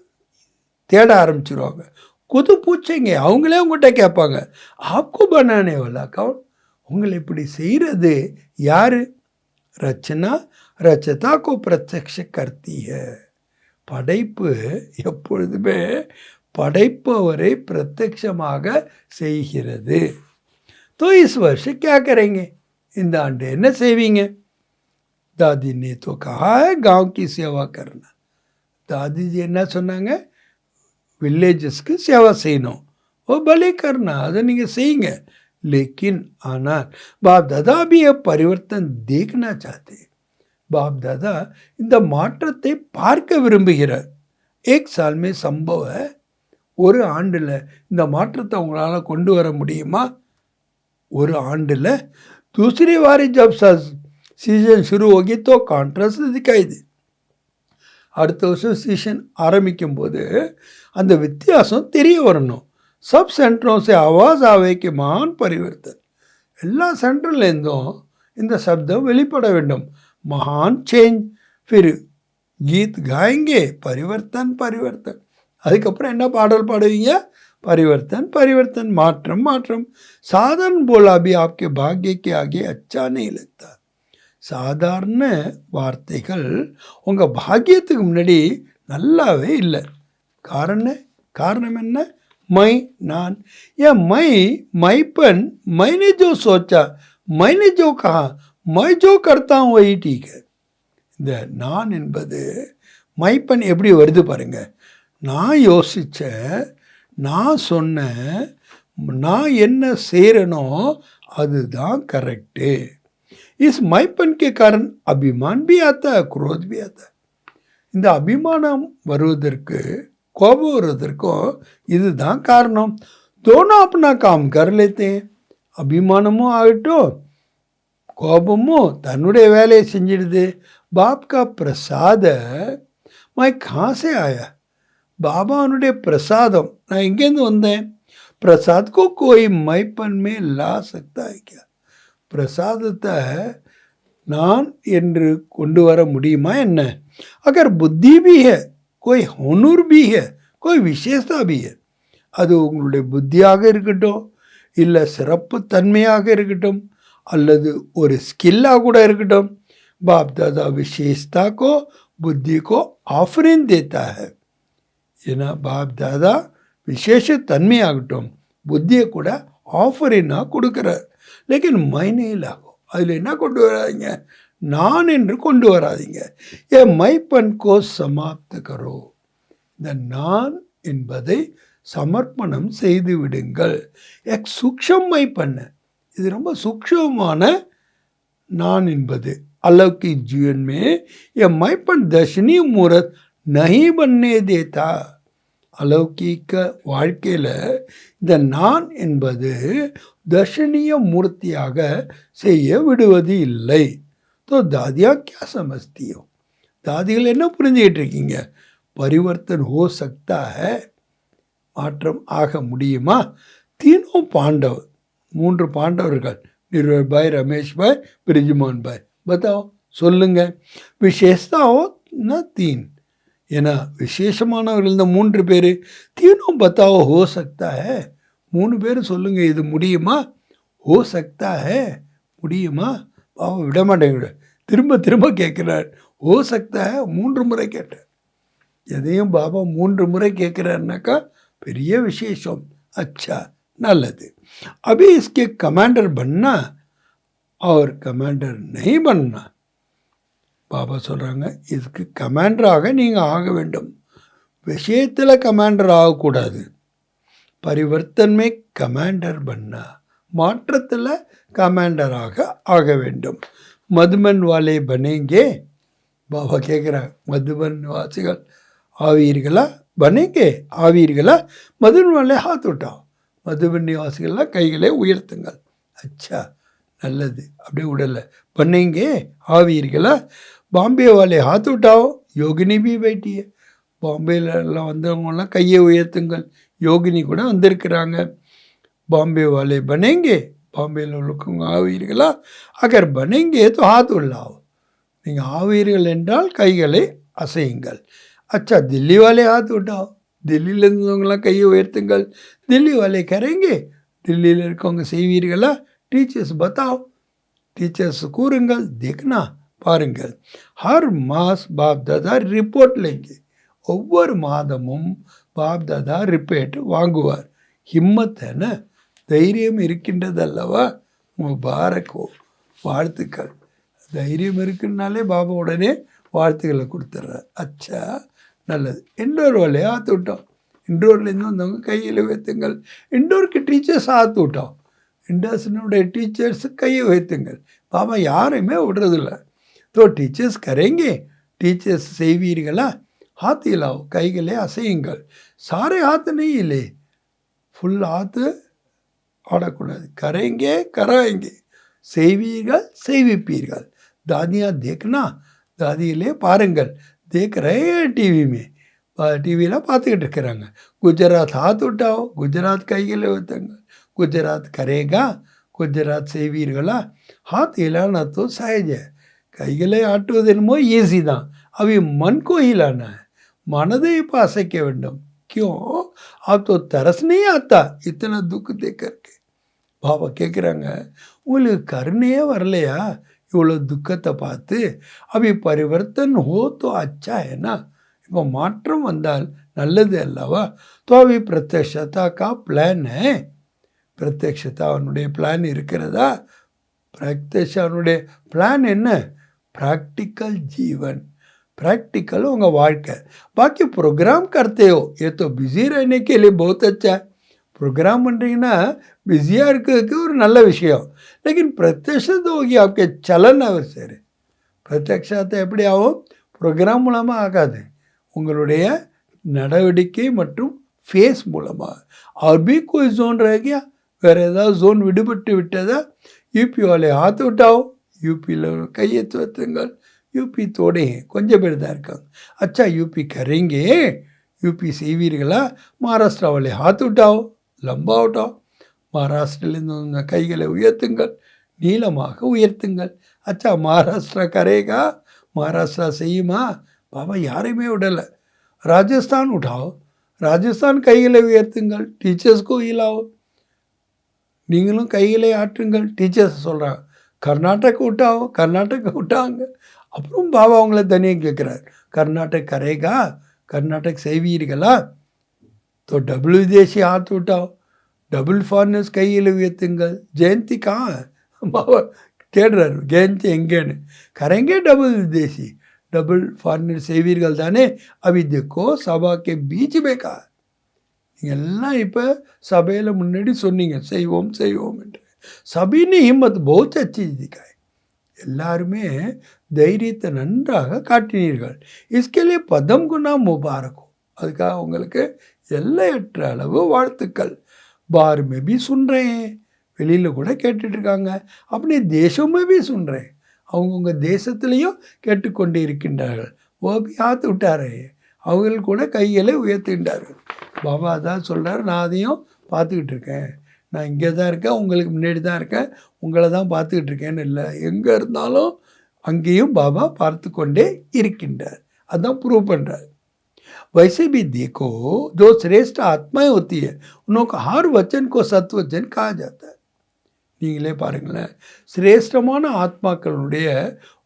தேட ஆரம்பிச்சிருவாங்க. குது பூச்சேங்க அவங்களே உங்கள்கிட்ட கேட்பாங்க, ஆப்கோ பனானே வாலா கௌன், உங்களை இப்படி செய்கிறது யாரு? ரச்சனா ரச்சதா கோ பிரத்யக்ஷ கர்த்தி ஹை. படைப்பு எப்பொழுதுமே படைப்பவரை பிரத்யட்சமாக செய்கிறது. तो इस वर्ष क्या करेंगे, இந்த ஆண்டு என்ன செய்வீங்க? दादी ने तो कहा है गांव की सेवा करना. दादी जी என்ன சொன்னாங்க? வில்லேஜஸ்க்கு சேவை செய்யணும். ஓ பலே करना, அதை நீங்கள் செய்யுங்க. लेकिन ஆனால் बाप दादा भी ये परिवर्तन देखना चाहते. बाप दादा இந்த மாற்றத்தை பார்க்க விரும்புகிறார். एक साल में संभव है, ஒரு ஆண்டில் இந்த மாற்றத்தை உங்களால் கொண்டு வர முடியுமா? ஒரு ஆண்டில் दूसरी बारी जब सीजन शुरू होगी तो कॉन्ट्रास्ट दिखाई दे. அடுத்த வருஷம் சீசன் ஆரம்பிக்கும் போது அந்த வித்தியாசம் தெரிய வரணும். सब सेंटरों से आवाज़ आवे कि महान परिवर्तन, எல்லா சென்டர்லேருந்தும் இந்த சப்தம் வெளிப்பட வேண்டும். महान चेंज. फिर गीत गाएंगे परिवर्तन परिवर्तन. அதுக்கப்புறம் என்ன பாடல் பாடுவீங்க? परिवर्तन परिवर्तन, மாற்றம் மாற்றம். साधारण बोला भी आपके भाग्य के आगे अच्छा नहीं लगता. சாதாரண வார்த்தைகள் உங்கள் பாக்கியத்துக்கு முன்னாடி நல்லாவே இல்லை. காரணம் என்ன? மை நான். ஏன் மை மைப்பன் मैंने जो सोचा मैंने जो कहा मैं जो करता हूँ वही ठीक है. இந்த நான் என்பது மைப்பன் எப்படி வருது பாருங்க. நான் யோசித்தேன், நான் சொன்னேன், நான் என்ன செய்கிறனோ அதுதான் கரெக்டு. इस மைப்பன் के कारण अभिमान भी आता है, क्रोध भी आता है. இந்த அபிமானம் வருவதற்கு கோபம் வருவதற்கும் இதுதான் காரணம். दोनों अपना काम कर लेते हैं. அபிமானமும் ஆகட்டும் கோபமும் தன்னுடைய வேலையை செஞ்சிடுது. बाप का प्रसाद मैं कहाँ से आया, பாபானுடைய பிரசாதம் நான் எங்கேருந்து வந்தேன்? प्रसाद को कोई मैपन में ला सकता है क्या? பிரசாதத்தை நான் என்று கொண்டு வர முடியுமா என்ன? अगर बुद्धि भी है, कोई हुनर भी है, कोई विशेषता भी है, அது உங்களுடைய புத்தியாக இருக்கட்டும், இல்லை சிறப்பு தன்மையாக இருக்கட்டும், அல்லது ஒரு ஸ்கில்லாக கூட இருக்கட்டும், बाप दादा विशेषता को बुद्धि को ऑफरिंग देता है. ஏன்னா பாப் தாதா விசேஷ தன்மையாகட்டும் புத்தியை கூட ஆஃபரினாக கொடுக்குறார். லேக்கின் மைனேல் ஆகும். அதில் என்ன கொண்டு வராதிங்க? நான் என்று கொண்டு வராதிங்க. ஏ மைப்பன் கோ சமாப்த கரோ. இந்த நான் என்பதை சமர்ப்பணம் செய்து விடுங்கள். எக் சூக்ஷம் மைப்பண்ண, இது ரொம்ப சூக்ஷமான நான் என்பது. अलौकिक जीवन में यह मैपन दर्शनीय मूर्त नहीं बनने देता. अलौकिक வாழ்க்கையில் இந்த நான் என்பது தர்ஷனிய மூர்த்தியாக செய்ய விடுவது இல்லை. तो दादियाँ क्या समझती हो? தாதிகள் என்ன புரிஞ்சுக்கிட்டு இருக்கீங்க? परिवर्तन हो सकता है, மாற்றம் ஆக முடியுமா? तीनों पांडव, மூன்று பாண்டவர்கள், निर्भय भाई, रमेश भाई, ब्रिजमोहन भाई, बताओ சொல்லுங்க. விசேஷதா हो ना तीन, ஏன்னா விசேஷமானவர்கள் இந்த மூன்று பேர். தீனும் பத்தாவோ ஹோ சக்தா ஹே, மூணு பேர் சொல்லுங்க இது முடியுமா? ஹோ சக்தா ஹே, முடியுமா? பாவா விட மாட்டேங்க, திரும்ப திரும்ப கேட்குறார். ஹோ சக்தா ஹே, 3 முறை கேட்டார். எதையும் பாபா 3 முறை கேட்குறாருனாக்கா பெரிய விசேஷம். अच्छा நல்லது. अभी इसके कमांडर बनना और कमांडर नहीं बनना, பாபா சொல்கிறாங்க இதுக்கு கமாண்டராக நீங்கள் ஆக வேண்டும். விஷயத்தில் கமாண்டர் ஆகக்கூடாது. பரிவர்த்தன்மை கமாண்டர் பண்ணா, மாற்றத்தில் கமாண்டராக ஆக வேண்டும். மதுமன் வாலே பனேங்கே, பாபா கேட்குறாங்க, மதுமன் வாசிகள் ஆவீர்களா? பனேங்கே ஆவீர்களா? மதுமன் வாலே ஹாத் உட்டாओ, மதுபன் நிவாசிகள்லாம் கைகளை உயர்த்துங்கள். அச்சா நல்லது, அப்படியே உடலை பண்ணீங்க ஆவீர்களா? பாம்பே வாலே ஹாத் உட்டாओ, யோகினி பி बैठी है. பாம்பேலாம் வந்தவங்கலாம் கையை உயர்த்துங்கள். யோகினி கூட வந்திருக்கிறாங்க. பாம்பே வாலே பனேங்கே, பாம்பேயில் உள்ளவங்க ஆவீர்களா? அகர் பனேங்கே तो हाथ उल्लाओ, நீங்கள் ஆவீர்கள் என்றால் கைகளை அசையுங்கள். अच्छा दिल्ली वाले हाथ उठाओ, दिल्लीல இருந்தவங்களாம் கையை உயர்த்துங்கள். दिल्ली वाले करेंगे, दिल्लीயில் இருக்கவங்க செய்வீர்களா? டீச்சர்ஸ் பத்தாओ, டீச்சர்ஸ் கூறுங்கள். देखना பாருங்கள். हर मास बाप दादा ரிப்போர்ட் लेंगे, ஒவ்வொரு மாதமும் பாப் தாதா ரிப்போர்ட் வாங்குவார். ஹிம்மத் என்ன, தைரியம் இருக்கின்றது அல்லவா? முபாரக்கோ, வாழ்த்துக்கள். தைரியம் இருக்குன்னாலே பாபா உடனே வாழ்த்துக்களை கொடுத்துட்றார். அச்சா நல்லது. इंडोर वाले हाथ उठाओ, इंडोर्லேருந்து வந்தவங்க கையில் உயர்த்துங்கள். इंडोर के टीचर्स हाथ उठाओ, इंडस्னுடைய டீச்சர்ஸ் கையை உயர்த்துங்கள். பாபா யாரையுமே விடுறதில்ல. तो टीचर्स करेंगे, टीचर्स செய்வீர்களா? हाथ हिलाओ, கைகளை அசையுங்கள். सारे हाथ नहीं हिले, फुल हाथ ஆடக்கூடாது. करेंगे कराएंगे, செய்வீர்கள் செய்விப்பீர்கள். दादियाँ देखना, दादिயிலே பாருங்கள். देख रहे हैं टीवी में, டிவியில் பார்த்துக்கிட்டு இருக்கிறாங்க. குஜராத் हाथ उठाओ, குஜராத் கைகளை உயர்த்துங்கள். குஜராத் கரேகா, குஜராத் செய்வீர்களா? हाथ हिलाना तो सहज है, கைகளை ஆட்டுவது என்னமோ ஈஸி தான். अभी मन को हिलाना है, மனதை இப்போ அசைக்க வேண்டும். क्यों? आप तो तरस नहीं आता इतना दुख देख करके. பாபா கேட்குறாங்க, உங்களுக்கு கருணையே வரலையா இவ்வளோ துக்கத்தை பார்த்து? அபி பரிவர்த்தன் ஹோ தோ அச்சா ஏன்னா, இப்போ மாற்றம் வந்தால் நல்லது அல்லவா? तो अभी प्रत्यक्षता का प्लान है, பிரத்யக்ஷதா அவனுடைய பிளான் இருக்கிறதா? பிரத்யக்ஷனுடைய பிளான் என்ன? ப்ராக்டிக்கல் ஜீவன், प्रैक्टिकल होगा வாழ்க்கை. बाकी प्रोग्राम करते हो ये तो बिजी रहने के लिए बहुत अच्छा है. प्रोग्राम பண்ணுறீங்கன்னா பிஸியாக இருக்கிறதுக்கு ஒரு நல்ல விஷயம். लेकिन प्रत्यक्षता होगी आपके चलन அவர் சரி. பிரத்யக்ஷத்தை எப்படி ஆகும்? ப்ரோக்ராம் மூலமாக ஆகாது, உங்களுடைய நடவடிக்கை மற்றும் ஃபேஸ் மூலமாக. और भी कोई जोन रह गया, வேறு ஏதாவது ஜோன் விடுபட்டு விட்டதா? யூபி वाले हाथ उठाओ, யூபியில் கையை துவத்துங்கள். யூபி தோடே கொஞ்சம் பேர் தான் இருக்காங்க. अच्छा यूपी करेंगे, யூபி செய்வீர்களா? மகாராஷ்டிரா वाले हाथ उठाओ, लंबा उठाओ. மகாராஷ்டிரிலிருந்து கைகளை உயர்த்துங்கள், நீளமாக உயர்த்துங்கள். अच्छा மகாராஷ்டிரா கரேகா, மகாராஷ்டிரா செய்யுமா? பாபா யாரையுமே விடலை. ராஜஸ்தான் உठाओ, ராஜஸ்தான் கைகளை உயர்த்துங்கள். டீச்சர்ஸ்கோ ஹிலாओ, நீங்களும் கைகளை ஆற்றுங்கள். டீச்சர்ஸ் சொல்கிறாங்க. கர்நாடக உட்டாओ, கர்நாடக விட்டாங்க. அப்புறம் பாபா அவங்கள தனியாக கேட்குறார், கர்நாடக் கரேகா, கர்நாடக் செய்வீர்களா? तो डबल विदेशी हाथ उठाओ, डबल ஃபாரினர்ஸ் கையில் உயர்த்துங்கள். ஜெயந்தி கா பாபா தேடுறாரு, ஜெயந்தி எங்கேன்னு. கரேங்கே டபுள் விதேசி, டபுள் ஃபாரினர் செய்வீர்கள் தானே? அபி தேக்கோ சபா கே பீச் மேக்கா, நீங்கள் எல்லாம் இப்போ சபையில் முன்னாடி சொன்னீங்க செய்வோம் செய்வோம் என்று. சபீனி ஹிம்மத் பௌத் அச்சி திக்காய், எல்லாருமே தைரியத்தை நன்றாக காட்டினீர்கள். இஸ்கேலே பதம் குணா முபாரக்கும், அதுக்காக உங்களுக்கு எல்லையற்ற அளவு வாழ்த்துக்கள். பார் மே பி சுன்றேன், வெளியில் கூட கேட்டுட்ருக்காங்க. அப்படி தேசமே பி சுன்றேன், அவங்கவுங்க தேசத்துலேயும் கேட்டுக்கொண்டு இருக்கின்றார்கள். ஓபி ஆத்து விட்டாரே, அவர்கள் கூட கைகளை உயர்த்துகின்றார்கள். பாபா தான் சொல்கிறார், நான் அதையும் பார்த்துக்கிட்டு இருக்கேன். நான் இங்கே தான் இருக்கேன், உங்களுக்கு முன்னாடி தான் இருக்கேன், உங்களை தான் பார்த்துக்கிட்டு இருக்கேன்னு இல்லை, எங்கே இருந்தாலும் அங்கேயும் பாபா பார்த்து கொண்டே இருக்கின்றார். அதான் ப்ரூவ் பண்ணுறார். वैसे भी देखो जो श्रेष्ठ आत्माएं होती है उनका हर वचन को सत्वचन कहा जाता है. நீங்களே பாருங்களேன், சிரேஷ்டமான ஆத்மாக்களுடைய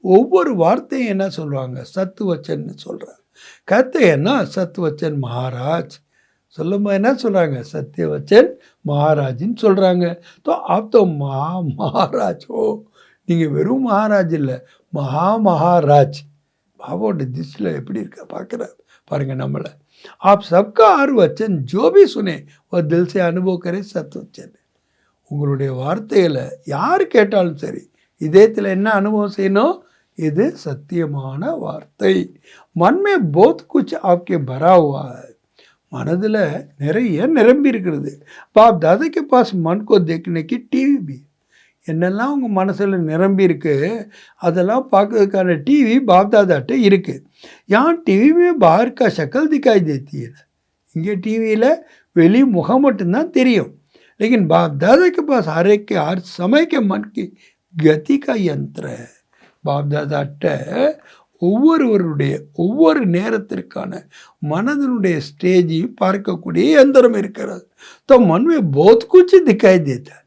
ஒவ்வொரு வார்த்தையும் என்ன சொல்லுவாங்க? சத்துவச்சன்னு சொல்கிறாங்க. கத்தை என்ன? சத்துவச்சன் மகாராஜ். சொல்லும்போது என்ன சொல்கிறாங்க? சத்தியவச்சன் மகாராஜின்னு சொல்கிறாங்க. तो आप तो महाराज हो, நீங்கள் வெறும் மகாராஜ் இல்லை, மகாராஜ். பாபாவோட திசில் எப்படி இருக்கா பார்க்குறாரு பாருங்க நம்மளை. आप सबका हर वचन जो भी सुने वह दिल से अनुभव करे सत्वचन. உங்களுடைய வார்த்தைகளை யார் கேட்டாலும் சரி, இதயத்தில் என்ன அனுபவம் செய்யணும்? இது சத்தியமான வார்த்தை. மன்மே बहुत कुछ आपके भरा हुआ है, மனதில் நிறைய நிரம்பி இருக்கிறது. பாப் தாதா के पास मन को देखने की टीवी भी, என்னெல்லாம் உங்கள் மனசில் நிரம்பி இருக்குது அதெல்லாம் பார்க்கறதுக்கான டிவி பாப் தாதாட்ட இருக்குது. यहाँ टीवी में बाहर का शक्ल दिखाई देती है, இங்கே டிவியில் வெளி முகம் மட்டும்தான் தெரியும். लेकिन बाप दादा के पास हर एक के हर समय के मन की गति का यंत्र है. பாப்தாதாட்ட ஒவ்வொருவருடைய ஒவ்வொரு நேரத்திற்கான மனதினுடைய ஸ்டேஜையும் பார்க்கக்கூடிய यंत्रम இருக்கிறது. तो मन में बहुत कुछ दिखाई देता है.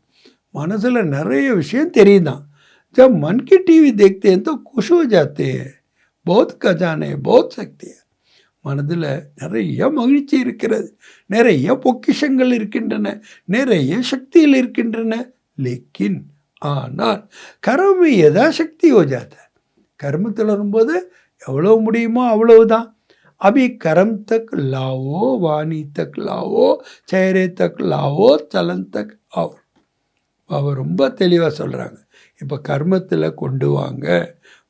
मनसिल நிறைய விஷயம் தெரியுதான். जब मन की टीवी देखते हैं तो खुश हो जाते हैं. बहुत खजाने बहुत शक्ति है. மனதில் நிறைய மகிழ்ச்சி இருக்கிறது, நிறைய பொக்கிஷங்கள் இருக்கின்றன, நிறைய சக்திகள் இருக்கின்றன. लेकिन ஆனால் कर्म में यथाशक्ति हो जाता है. கர்மத்தில் வரும்போது எவ்வளோ முடியுமோ அவ்வளவுதான். अभी कर्म तक लाओ, वाणी तक लाओ, चेहरे तक लाओ, चलन तक आओ. அவர் ரொம்ப தெளிவாக சொல்கிறாங்க. இப்போ கர்மத்தில் கொண்டு வாங்க,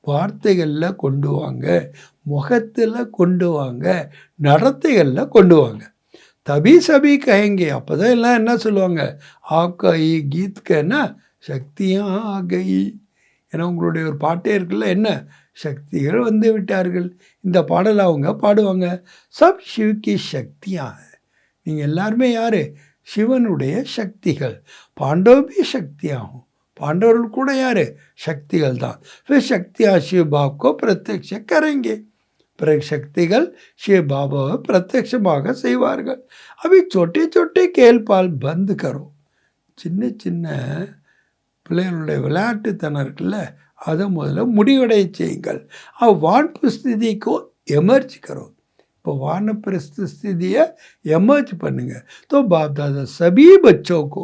வார்த்தைகளில் கொண்டு வாங்க, முகத்தில் கொண்டு வாங்க, நடத்தைகளில் கொண்டு வாங்க. தபி சபி கहेंगे. அப்போ தான் எல்லாம் என்ன சொல்லுவாங்க, ஆக்கா ஈ கீத்கன்னா சக்தியாக கை. ஏன்னா உங்களுடைய ஒரு பாட்டே இருக்குல்ல, என்ன சக்திகள் வந்து விட்டார்கள். இந்த பாடலை அவங்க பாடுவாங்க. சப் சிவ் சக்தியா. நீங்கள் எல்லாருமே யார்? சிவனுடைய சக்திகள். பாண்டவபி சக்தியாகும். பாண்டவர்கள் கூட யார்? சக்திகள் தான். फिर शक्तियाँ शिव बाबा को प्रत्यक्ष करेंगे. பிறகு சக்திகள் शिव बाबाவை பிரத்யட்சமாக செய்வார்கள். अभी छोटे छोटे கேள்பால் பந்து करो. சின்ன சின்ன பிள்ளைகளுடைய விளையாட்டுத்தனம் இருக்குல்ல, அதை முதல்ல முடிவடைய செய்யுங்கள். வான்பு ஸ்திதிக்கோ எமர்ஜ் करो. இப்போ वानप्रस्थ स्थितिயை एमर्ज பண்ணுங்க. तो बाप दादा सभी बच्चों को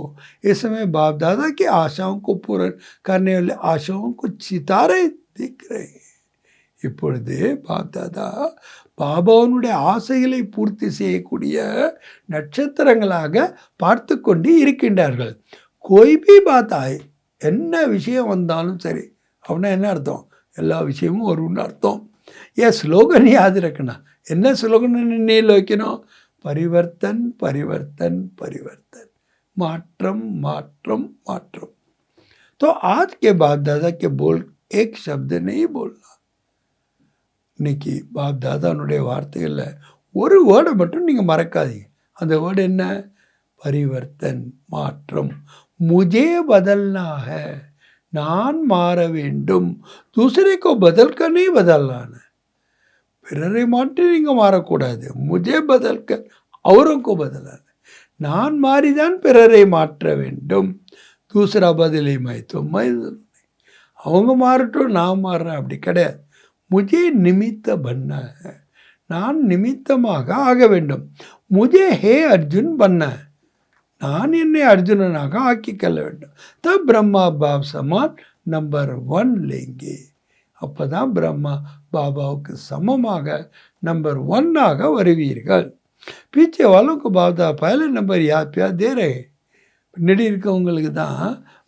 इस समय बाप दादा की आशाओं को पूर्ण करने वाले आशाओं को सितारे दिख रहे हैं. இப்பொழுது பாப் தாதா பாபாவனுடைய ஆசைகளை பூர்த்தி செய்யக்கூடிய நட்சத்திரங்களாக பார்த்து கொண்டு இருக்கின்றார்கள். கோய்பி பாத்தாய், என்ன விஷயம் வந்தாலும் சரி. அப்படின்னா என்ன அர்த்தம்? எல்லா விஷயமும் வரும்னு அர்த்தம். ஏன் ஸ்லோகன் யாது ரக்கணும். என்ன ஸ்லோகன் நினைவில் வைக்கணும்? परिवर्तन परिवर्तन परिवर्तन, मात्रम मात्रम मात्रम. तो आज के बाप दादा के बोल एक शब्द नहीं बोलना. இன்னைக்கு பாப் தாதானுடைய வார்த்தைகளில் ஒரு வேர்டை மட்டும் நீங்கள் மறக்காதீங்க. அந்த வேர்டு என்ன? பரிவர்த்தன், மாற்றம். முஜே பதல்னா है, நான் மாற வேண்டும். दूसरे को बदल कर नहीं बदलना है. பிறரை மாற்றி நீங்கள் மாறக்கூடாது. முஜே பதல்கர் அவருக்கு बदलना. நான் மாறிதான் பிறரை மாற்ற வேண்டும். दूसरा बदले मैं तो मैं அவங்க மாறட்டும் நான் மாறுறேன் அப்படி கிடையாது. मुझे निमित्त बनना है, நான் நிமித்தமாக ஆக வேண்டும். मुझे हे अर्जुन बनना है, நான் என்னை அர்ஜுனனாக ஆக்கிக்கொள்ள வேண்டும். तब ब्रह्मा बाप समान नंबर 1 लेंगे. அப்போ தான் பிரம்மா பாபாவுக்கு சமமாக நம்பர் 1ஆக வருவீர்கள். पीछे वालों को बाप दादा पहले नंबर याद प्यार दे रहे. பின்னாடி இருக்கவங்களுக்கு தான்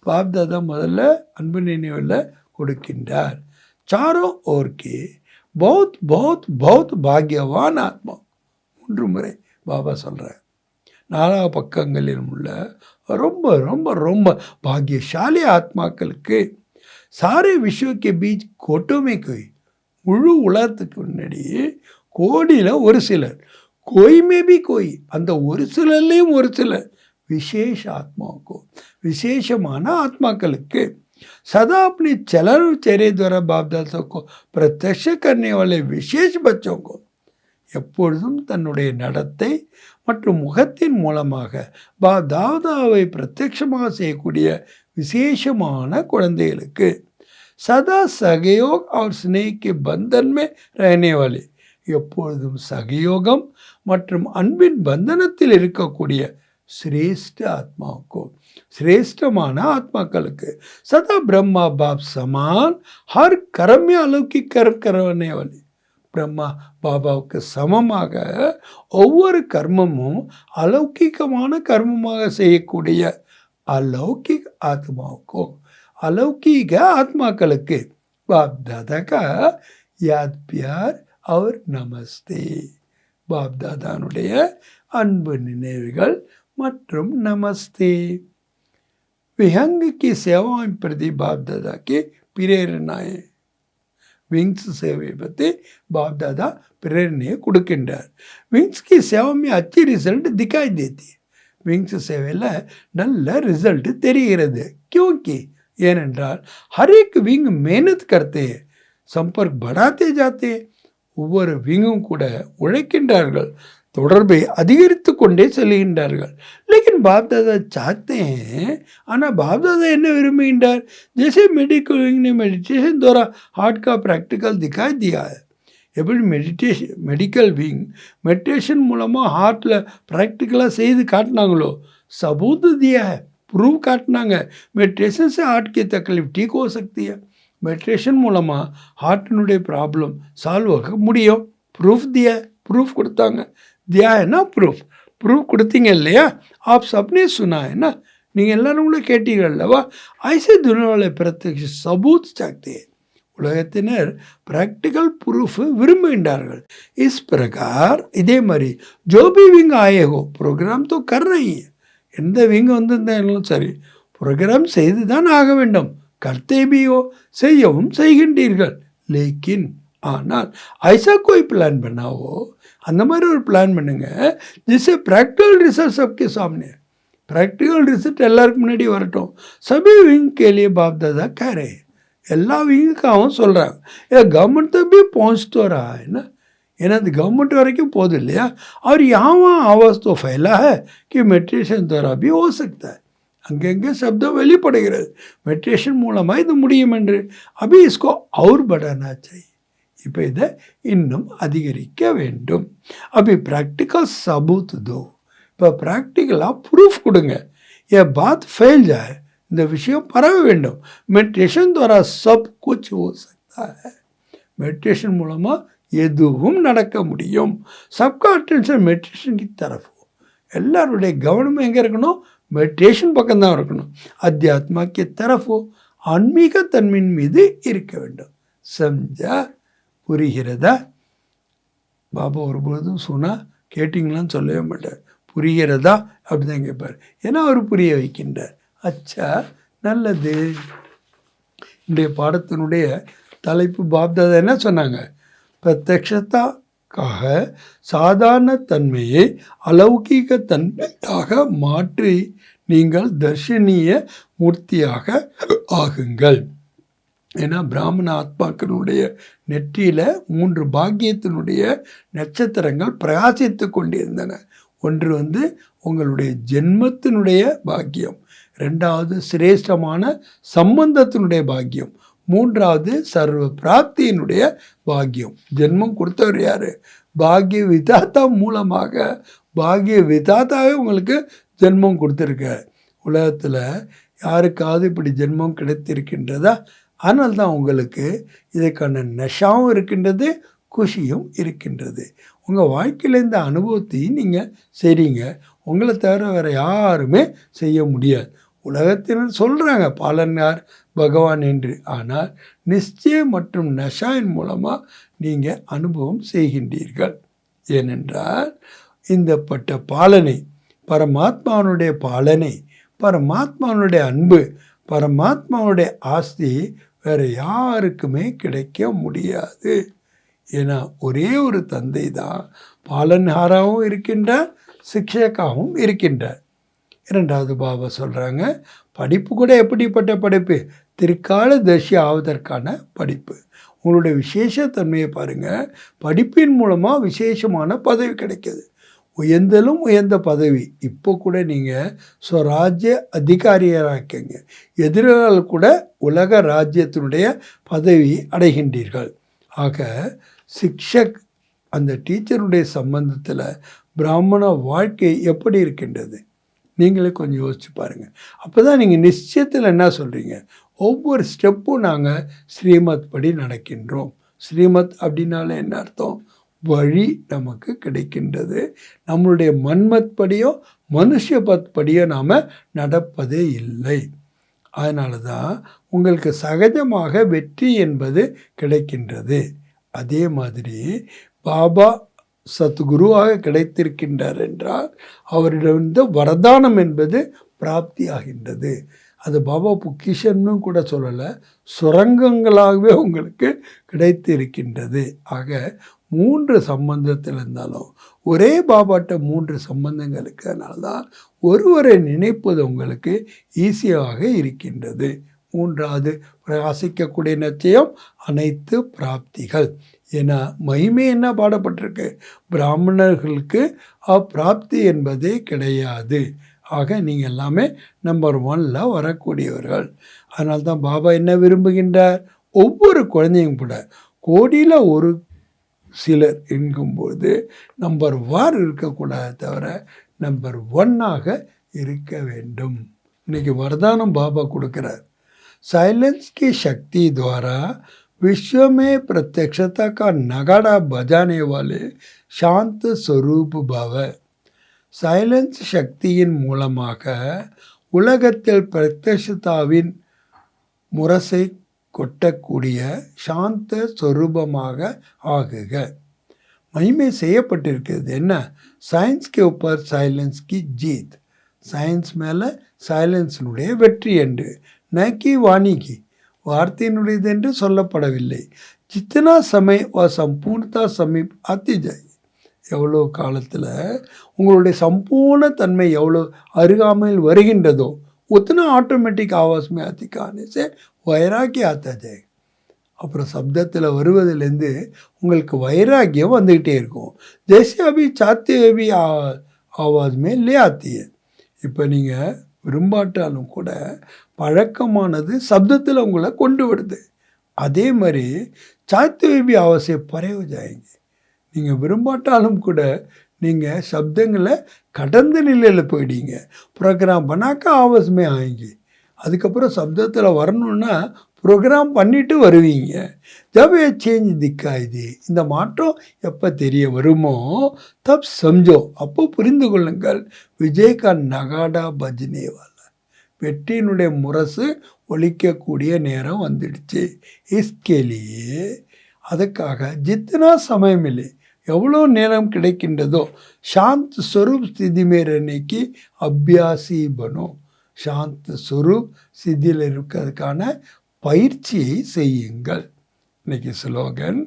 பாப் தாதா முதல்ல அன்பு நினைவில் கொடுக்கின்றார். चारों ओर के बहुत बहुत बहुत भाग्यवान आत्मा. 3 முறை பாபா சொல்கிறார். 4 பக்கங்களில் உள்ள ரொம்ப ரொம்ப ரொம்ப பாக்கியசாலி ஆத்மாக்களுக்கு सारे विश्व के बीच கோட்டோ में कोई, முழு உலகத்துக்கு முன்னாடி கோடியில் ஒரு சிலர், கோய்மே பி கோய், அந்த ஒரு சிலர்லேயும் ஒரு சிலர் விசேஷ ஆத்மாவுக்கு, விசேஷமான ஆத்மாக்களுக்கு सदा अपने चलन चेहरे द्वारा बाप दादा को प्रत्यक्ष करने वाले विशेष बच्चों को, எப்பொழுதும் தன்னுடைய நடத்தை மற்றும் முகத்தின் மூலமாக பாப் தாதாவை பிரத்யட்சமாக செய்யக்கூடிய விசேஷமான குழந்தைகளுக்கு சதா சகயோக் और स्नेह के बंधन में रहने वाले, எப்பொழுதும் சகயோகம் மற்றும் அன்பின் பந்தனத்தில் இருக்கக்கூடிய श्रेष्ठ आत्माओं, श्रेष्ठமான ஆத்மாக்களுக்கு सदा ब्रह्मा बाप समान हर कर्म में अलौकिक कर्म करने वाले, பிரம்மா பாபாவுக்கு சமமாக ஒவ்வொரு கர்மமும் அலௌகிகமான கர்மமாக செய்யக்கூடிய अलौकिक आत्माओं, अलौकिक आत्माக்களுக்கு बाप दादा का याद प्यार और नमस्ते. बाप दादाனுடைய அன்பு நினைவுகள் மற்றும் நமஸ்தே. विहंग की सेवाओं प्रति बाप दादा की प्रेरणाएं. विंग्स சேவை பற்றி बाप दादा प्रेरणை கொடுக்கின்றார். विंग्स की सेवा में अच्छी रिजल्ट दिखाई देती है. विंग्स சேவையில் நல்ல ரிசல்ட் தெரிகிறது. क्योंकि ஏனென்றால் हर एक विंग मेहनत करते हैं संपर्क बढ़ाते जाते हैं. ஒவ்வொரு விங்கும் கூட உழைக்கின்றார்கள், தொடர்பை அதிகரித்து கொண்டே செல்கின்றார்கள். लेकिन बाप दादा चाहते हैं, ஆனால் बाप दादा என்ன விரும்புகின்றார்? जैसे मेडिकल विंग ने मेडिटेशन द्वारा हार्ट का प्रैक्टिकल दिखाई दिया है, எப்படி மெடிக்கல் விங் மெடிடேஷன் மூலமாக ஹார்ட்டில் ப்ராக்டிக்கலாக செய்து காட்டினாங்களோ, सबूत दिया है, ப்ரூவ் காட்டினாங்க. मेडिटेशन से हार्ट की तकलीफ ठीक हो सकती है. மெடிடேஷன் மூலமாக ஹார்ட்டினுடைய ப்ராப்ளம் சால்வ் ஆக முடியும். ப்ரூஃப் ப்ரூஃப் கொடுத்தாங்க. दिया है ना ப்ரூஃப் கொடுத்தீங்க இல்லையா? आप सबने सुना है ना, நீங்கள் எல்லாரும் கூட கேட்டீர்கள் அல்லவா? ஐசே துனியாவில் பிரத்யக்ஷ சபூத் சாக்தே, உலகத்தினர் ப்ராக்டிக்கல் ப்ரூஃப் விரும்புகின்றார்கள். இஸ் பிரகார் இதே மாதிரி ஜோ பி விங் ஆயேகோ ப்ரோக்ராம் தோ கர் ரஹி ஹை, எந்த விங் வந்திருந்தாலும் சரி ப்ரோக்ராம் செய்து தான் ஆக வேண்டும். கர்த்தேபியோ செய்யவும் செய்கின்றீர்கள். லேக்கின் ஆனால் ஐசா கோய் பிளான் பண்ணாவோ, அந்த மாதிரி ஒரு பிளான் பண்ணுங்க, ஜிஸ்ஸே ப்ராக்டிக்கல் ரிசல்ட் சப்கே சாமனே, ப்ராக்டிக்கல் ரிசல்ட் எல்லாருக்கும் முன்னாடி வரட்டும். சபி விங் கேலியே பாப் தாதா கह रहे हैं, எல்லா விங்குக்காகவும் சொல்கிறாங்க. கவர்மெண்ட் தப்பி पहुँच रहा है ना, ஏன்னா அது கவர்மெண்ட் வரைக்கும் போகுது இல்லையா? और यहाँ आवाज़ तो फैला है कि मेडिटेशन द्वारा भी हो सकता है, அங்கங்கே சப்தம் வெளிப்படுகிறது, மெடிடேஷன் மூலமாக இது முடியும் என்று. அபி இஸ்கோ और बढ़ाना चाहिए, இப்போ இதை இன்னும் அதிகரிக்க வேண்டும். அபி ப்ராக்டிக்கல் சபூத் தோ, இப்போ ப்ராக்டிக்கலாக ப்ரூஃப் கொடுங்க. ये बात फैल जाए, இந்த விஷயம் பரவ வேண்டும். மெடிடேஷன் द्वारा सब कुछ हो सकता है, மெடிடேஷன் மூலமாக எதுவும் நடக்க முடியும். சப்கா அட்டென்ஷன் மெடிடேஷன் கி தரஃப், எல்லாருடைய கவனம் எங்கே இருக்கணும்? மெடிடேஷன் பக்கம்தான் இருக்கணும். அத்தியாத்மா கி தரஃப், ஆன்மீக தன்மையின் மீது இருக்க வேண்டும். சம்ஜா, புரிகிறதா? பாபா ஒருபோதும் சொன்னால் கேட்டிங்களான்னு சொல்லவே மாட்டார், புரிகிறதா அப்படி தான் கேட்பார். ஏன்னா அவர் புரிய வைக்கின்றார். அச்சா, நல்லது. இன்றைய பாடத்தினுடைய தலைப்பு பாப்தாதா என்ன சொன்னாங்க? பிரத்யக்ஷத்தாக்காக சாதாரண தன்மையை அலௌகிக தன்மையாக மாற்றி நீங்கள் தர்ஷனீய மூர்த்தியாக ஆகுங்கள். ஏன்னா பிராமண ஆத்மாக்களுடைய நெற்றியில் 3 பாக்கியத்தினுடைய நட்சத்திரங்கள் பிரகாசித்து கொண்டிருந்தன. ஒன்று உங்களுடைய ஜென்மத்தினுடைய பாக்கியம், 2வது சிரேஷ்டமான சம்பந்தத்தினுடைய பாக்கியம், 3வது சர்வ பிராப்தியினுடைய பாக்கியம். ஜென்மம் கொடுத்தவர் யார்? பாக்கிய விதாத்தா மூலமாக, பாக்கிய விதாத்தாவே உங்களுக்கு ஜென்மம் கொடுத்துருக்கார். உலகத்தில் யாருக்காவது இப்படி ஜென்மம் கிடைத்திருக்கின்றதா? ஆனால் தான் உங்களுக்கு இதுக்கான நஷாவும் இருக்கின்றது, குஷியும் இருக்கின்றது. உங்கள் வாழ்க்கையில் இந்த அனுபவத்தையும் நீங்கள் செய்கிறீங்க. உங்களை தவிர வேறு யாருமே செய்ய முடியாது. உலகத்தினர் சொல்கிறாங்க பாலனார் பகவான் என்று, ஆனால் நிச்சயம் மற்றும் நஷாயின் மூலமாக நீங்கள் அனுபவம் செய்கின்றீர்கள். ஏனென்றால் இந்தப்பட்ட பாலனை, பரமாத்மாவனுடைய பாலனை, பரமாத்மாவனுடைய அன்பு, பரமாத்மாவுடைய ஆஸ்தி வேறு யாருக்குமே கிடைக்க முடியாது. ஏன்னா ஒரே ஒரு தந்தை தான் பாலன்ஹாராவும் இருக்கின்றார், சிக்ஷகாவும் இருக்கின்றார். 2வது பாபா சொல்கிறாங்க, படிப்பு கூட எப்படிப்பட்ட படிப்பு? திருக்கால தர்ஷி ஆவதற்கான படிப்பு. உங்களுடைய விசேஷத்தன்மையை பாருங்கள். படிப்பின் மூலமாக விசேஷமான பதவி கிடைக்கிது, உயர்ந்தலும் உயர்ந்த பதவி. இப்போ கூட நீங்கள் ஸ்வராஜ்ய அதிகாரியாக்கீங்க, எதிரால் கூட உலக ராஜ்யத்தினுடைய பதவி அடைகின்றீர்கள். ஆக சிக்ஷக், அந்த டீச்சருடைய சம்பந்தத்தில் பிராமண வாழ்க்கை எப்படி இருக்கின்றது? நீங்களே கொஞ்சம் யோசிச்சு பாருங்கள். அப்போ தான் நீங்கள் நிச்சயத்தில் என்ன சொல்கிறீங்க? ஒவ்வொரு ஸ்டெப்பும் நாங்கள் ஸ்ரீமத் படி நடக்கின்றோம். ஸ்ரீமத் அப்படின்னாலே என்ன அர்த்தம்? வழி நமக்கு கிடைக்கின்றது. நம்மளுடைய மன்மத் படியோ மனுஷபத் படியோ நாம் நடப்பதே இல்லை. அதனால தான் உங்களுக்கு சகஜமாக வெற்றி என்பது கிடைக்கின்றது. அதே மாதிரி பாபா சத்குருவாக கிடைத்திருக்கின்றார் என்றால் அவரிடமிருந்து வரதானம் என்பது பிராப்தி ஆகின்றது. அது பாபா பொக்கிஷன்னு கூட சொல்லலை, சுரங்கங்களாகவே உங்களுக்கு கிடைத்து இருக்கின்றது. ஆக 3 சம்பந்தத்தில் இருந்தாலும் ஒரே பாபாட்ட 3 சம்பந்தங்கள் இருக்கிறதுனால தான் ஒருவரை நினைப்பது உங்களுக்கு ஈஸியாக இருக்கின்றது. மூன்றாவது பிரகாசிக்கக்கூடிய நிச்சயம் அனைத்து பிராப்திகள். ஏன்னா மகிமை என்ன பாடப்பட்டிருக்கு, பிராமணர்களுக்கு அப்பிராப்தி என்பதே கிடையாது. ஆக நீங்கள் எல்லாமே நம்பர் 1ல் வரக்கூடியவர்கள். அதனால தான் பாபா என்ன விரும்புகின்றார், ஒவ்வொரு குழந்தையும் கூட கோடியில் ஒரு சிலர் என்கும்போது நம்பர் 1 இருக்கக்கூடாது, தவிர நம்பர் 1ஆக இருக்க வேண்டும். இன்னைக்கு வரதானம் பாபா கொடுக்குறார், साइलेंस की शक्ति द्वारा विश्व में प्रत्यक्षता का नगाड़ा बजाने वाले शांत स्वरूप भव. சைலன்ஸ் சக்தியின் மூலமாக உலகத்தில் பிரத்யட்சதாவின் முரசை கொட்டக்கூடிய சாந்த ஸ்வரூபமாக ஆகுக. மகிமை செய்யப்பட்டிருக்கிறது என்ன, சயின்ஸ் கே உப்பர் சைலன்ஸ் கி ஜீத், சயின்ஸ் மேலே சைலன்ஸினுடைய வெற்றி என்று, நக்கி வாணிகி வார்த்தையினுடையது என்று சொல்லப்படவில்லை. ஜித்தனா சமய வ சம்பூர்ணதா சமீப் ஆத்தி ஜாய், எவ்வளோ காலத்தில் உங்களுடைய சம்பூர்ண தன்மை எவ்வளோ அருகாமையில் வருகின்றதோ உத்தனை ஆட்டோமேட்டிக் ஆவாஸ் में आती कहने से வைராக்கியம் ஆத்தா ஜாய். அப்புறம் சப்தத்தில் வருவதிலேருந்து உங்களுக்கு வைராக்கியம் வந்துக்கிட்டே இருக்கும். ஜெய்சே அபி சாத்தி அபி ஆவாஸ் में ले आती है. இப்போ நீங்கள் விரும்பாட்டாலும் கூட பழக்கமானது சப்தத்தில் உங்களை கொண்டு விடுது. அதே மாதிரி சாத்தியபி ஆவாசை பறைவு ஜாயிங்க, நீங்கள் விரும்பாட்டாலும் கூட நீங்கள் சப்தங்களை கடந்த நிலையில் போயிடுங்க. ப்ரோக்ராம் பண்ணாக்க ஆவாசமே ஆயிங்க. அதுக்கப்புறம் சப்தத்தில் வரணுன்னா ப்ரோக்ராம் பண்ணிட்டு வருவீங்க. ஜப் ஏ சேஞ்ச் திக்காயுது, இந்த மாற்றம் எப்போ தெரிய வருமோ தப் சம்ஜோ, அப்போ புரிந்து கொள்ளுங்கள். விஜய்கா நகாடா பஜ்னேவால, வெற்றியினுடைய முரசு ஒலிக்கக்கூடிய நேரம் வந்துடுச்சு. இஸ்கேலியே அதுக்காக ஜித்தனா சமயமில்லை, எவ்வளோ நேரம் கிடைக்கின்றதோ சாந்த் ஸ்வரூப் ஸ்திதி மேரனைக்கு அபியாசி பனோ, சாந்த் ஸ்வரூப் ஸ்திதியில் இருக்கிறதுக்கான பயிற்சியை செய்யுங்கள். இன்னைக்கு ஸ்லோகன்,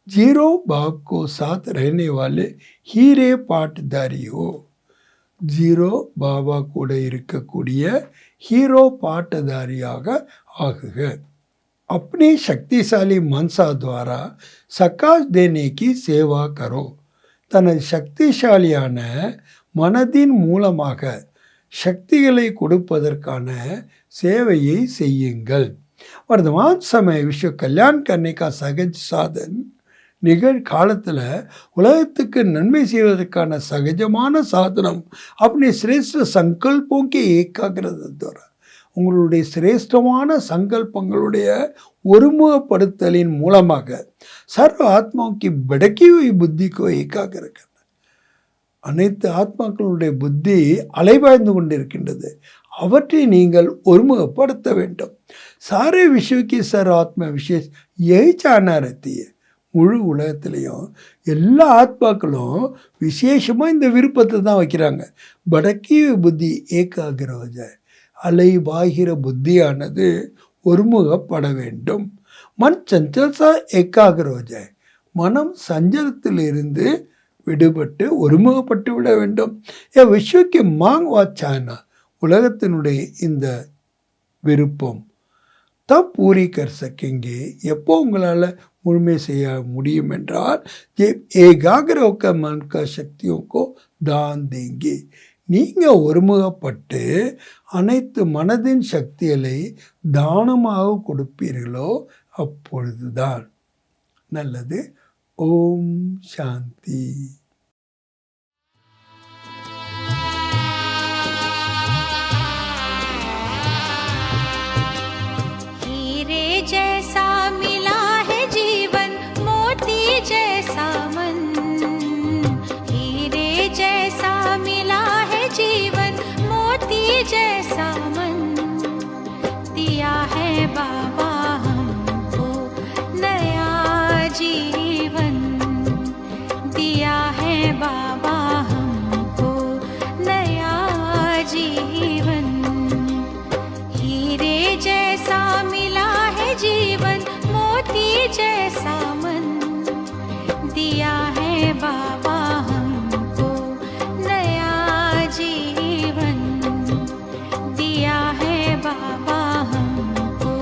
ஜீரோ பாக் கோ சாத் रहने वाले हीरे पाटदारी हो. ஜீரோ பாபா கூட இருக்கக்கூடிய ஹீரோ பாட்டதாரியாக ஆகுக. अपनी शक्तिशाली मनसा द्वारा सकाश देने की सेवा करो. தனது சக்திசாலியான மனதின் மூலமாக சக்திகளை கொடுப்பதற்கான சேவையை செய்யுங்கள். वर्तमान समय विश्व कल्याण करने का सहज साधन, நிகழ்காலத்தில் உலகத்துக்கு நன்மை செய்வதற்கான சகஜமான சாதனம் अपने श्रेष्ठ संकल्पों के एकाग्रता द्वारा, உங்களுடைய சிரேஷ்டமான சங்கல்பங்களுடைய ஒருமுகப்படுத்தலின் மூலமாக சர்வ ஆத்மாவுக்கு படக்கி हुई புத்தி को एकाग्र करना. அனைத்து ஆத்மாக்களுடைய புத்தி அலைபாய்ந்து கொண்டிருக்கின்றது, அவற்றை நீங்கள் ஒருமுகப்படுத்த வேண்டும். சாரே விஸ்வக்கு சர்வ ஆத்மா விசேஷ் यही चाहना रहती है. முழு உலகத்திலையும் எல்லா ஆத்மாக்களும் விசேஷமாக இந்த விருப்பத்தை தான் வைக்கிறாங்க. படக்கி புத்தி ஏகாகிர हो जाए, அலைபாய்கிற புத்தியானது ஒருமுகப்பட வேண்டும். மன் சஞ்சலசா ஏகாகிர हो जाए, மனம் சஞ்சலத்திலிருந்து விடுபட்டு ஒருமுகப்பட்டு விட வேண்டும். விஸ்வக்கு மாங் வாச்சானா, உலகத்தினுடைய இந்த விருப்பம் தப் பூரி கர் சக்கேங்கே, எப்போ உங்களால் முழுமை செய்ய முடியும் என்றால் ஏகாகிர होकर मन का शक्तियों को दान देंगे. நீங்கள் ஒருமுகப்பட்டு அனைத்து மனதின் சக்திகளை தானமாக கொடுப்பீர்களோ அப்பொழுதுதான் நல்லது. ஓம் சாந்தி. हीरे जैसा मिला है जीवन, मोती जैसा मन, हीरे जैसा मिला है जीवन, मोती जैसा मन, दिया है बाबा हमको नया जीवन, दिया है बाबा हमको नया जीवन. हीरे जैसा मिला है जीवन, मोती जैसा मन, दिया है बाबा हमको नया जीवन, दिया है बाबा हमको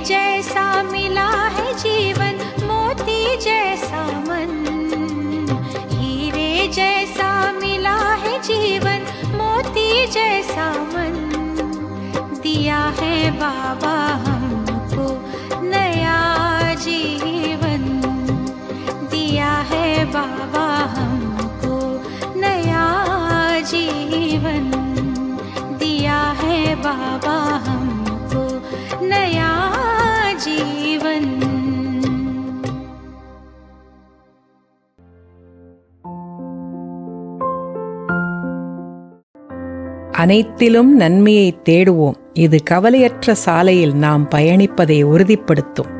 जैसा मिला है जीवन, मोती जैसा मन। हीरे जैसा मिला है जीवन, मोती जैसा मन। दिया है बाबा हमको नया जीवन, दिया है बाबा हमको नया जीवन, दिया है बाबा हमको नया जीवन। அனைத்திலும் நன்மையை தேடுவோம். இது கவலையற்ற சாலையில் நாம் பயணிப்பதை உறுதிப்படுத்தும்.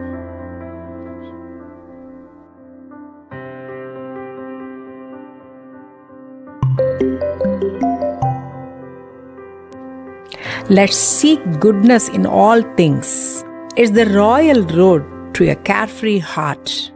Let's seek goodness in all things. It's the royal road to a carefree heart.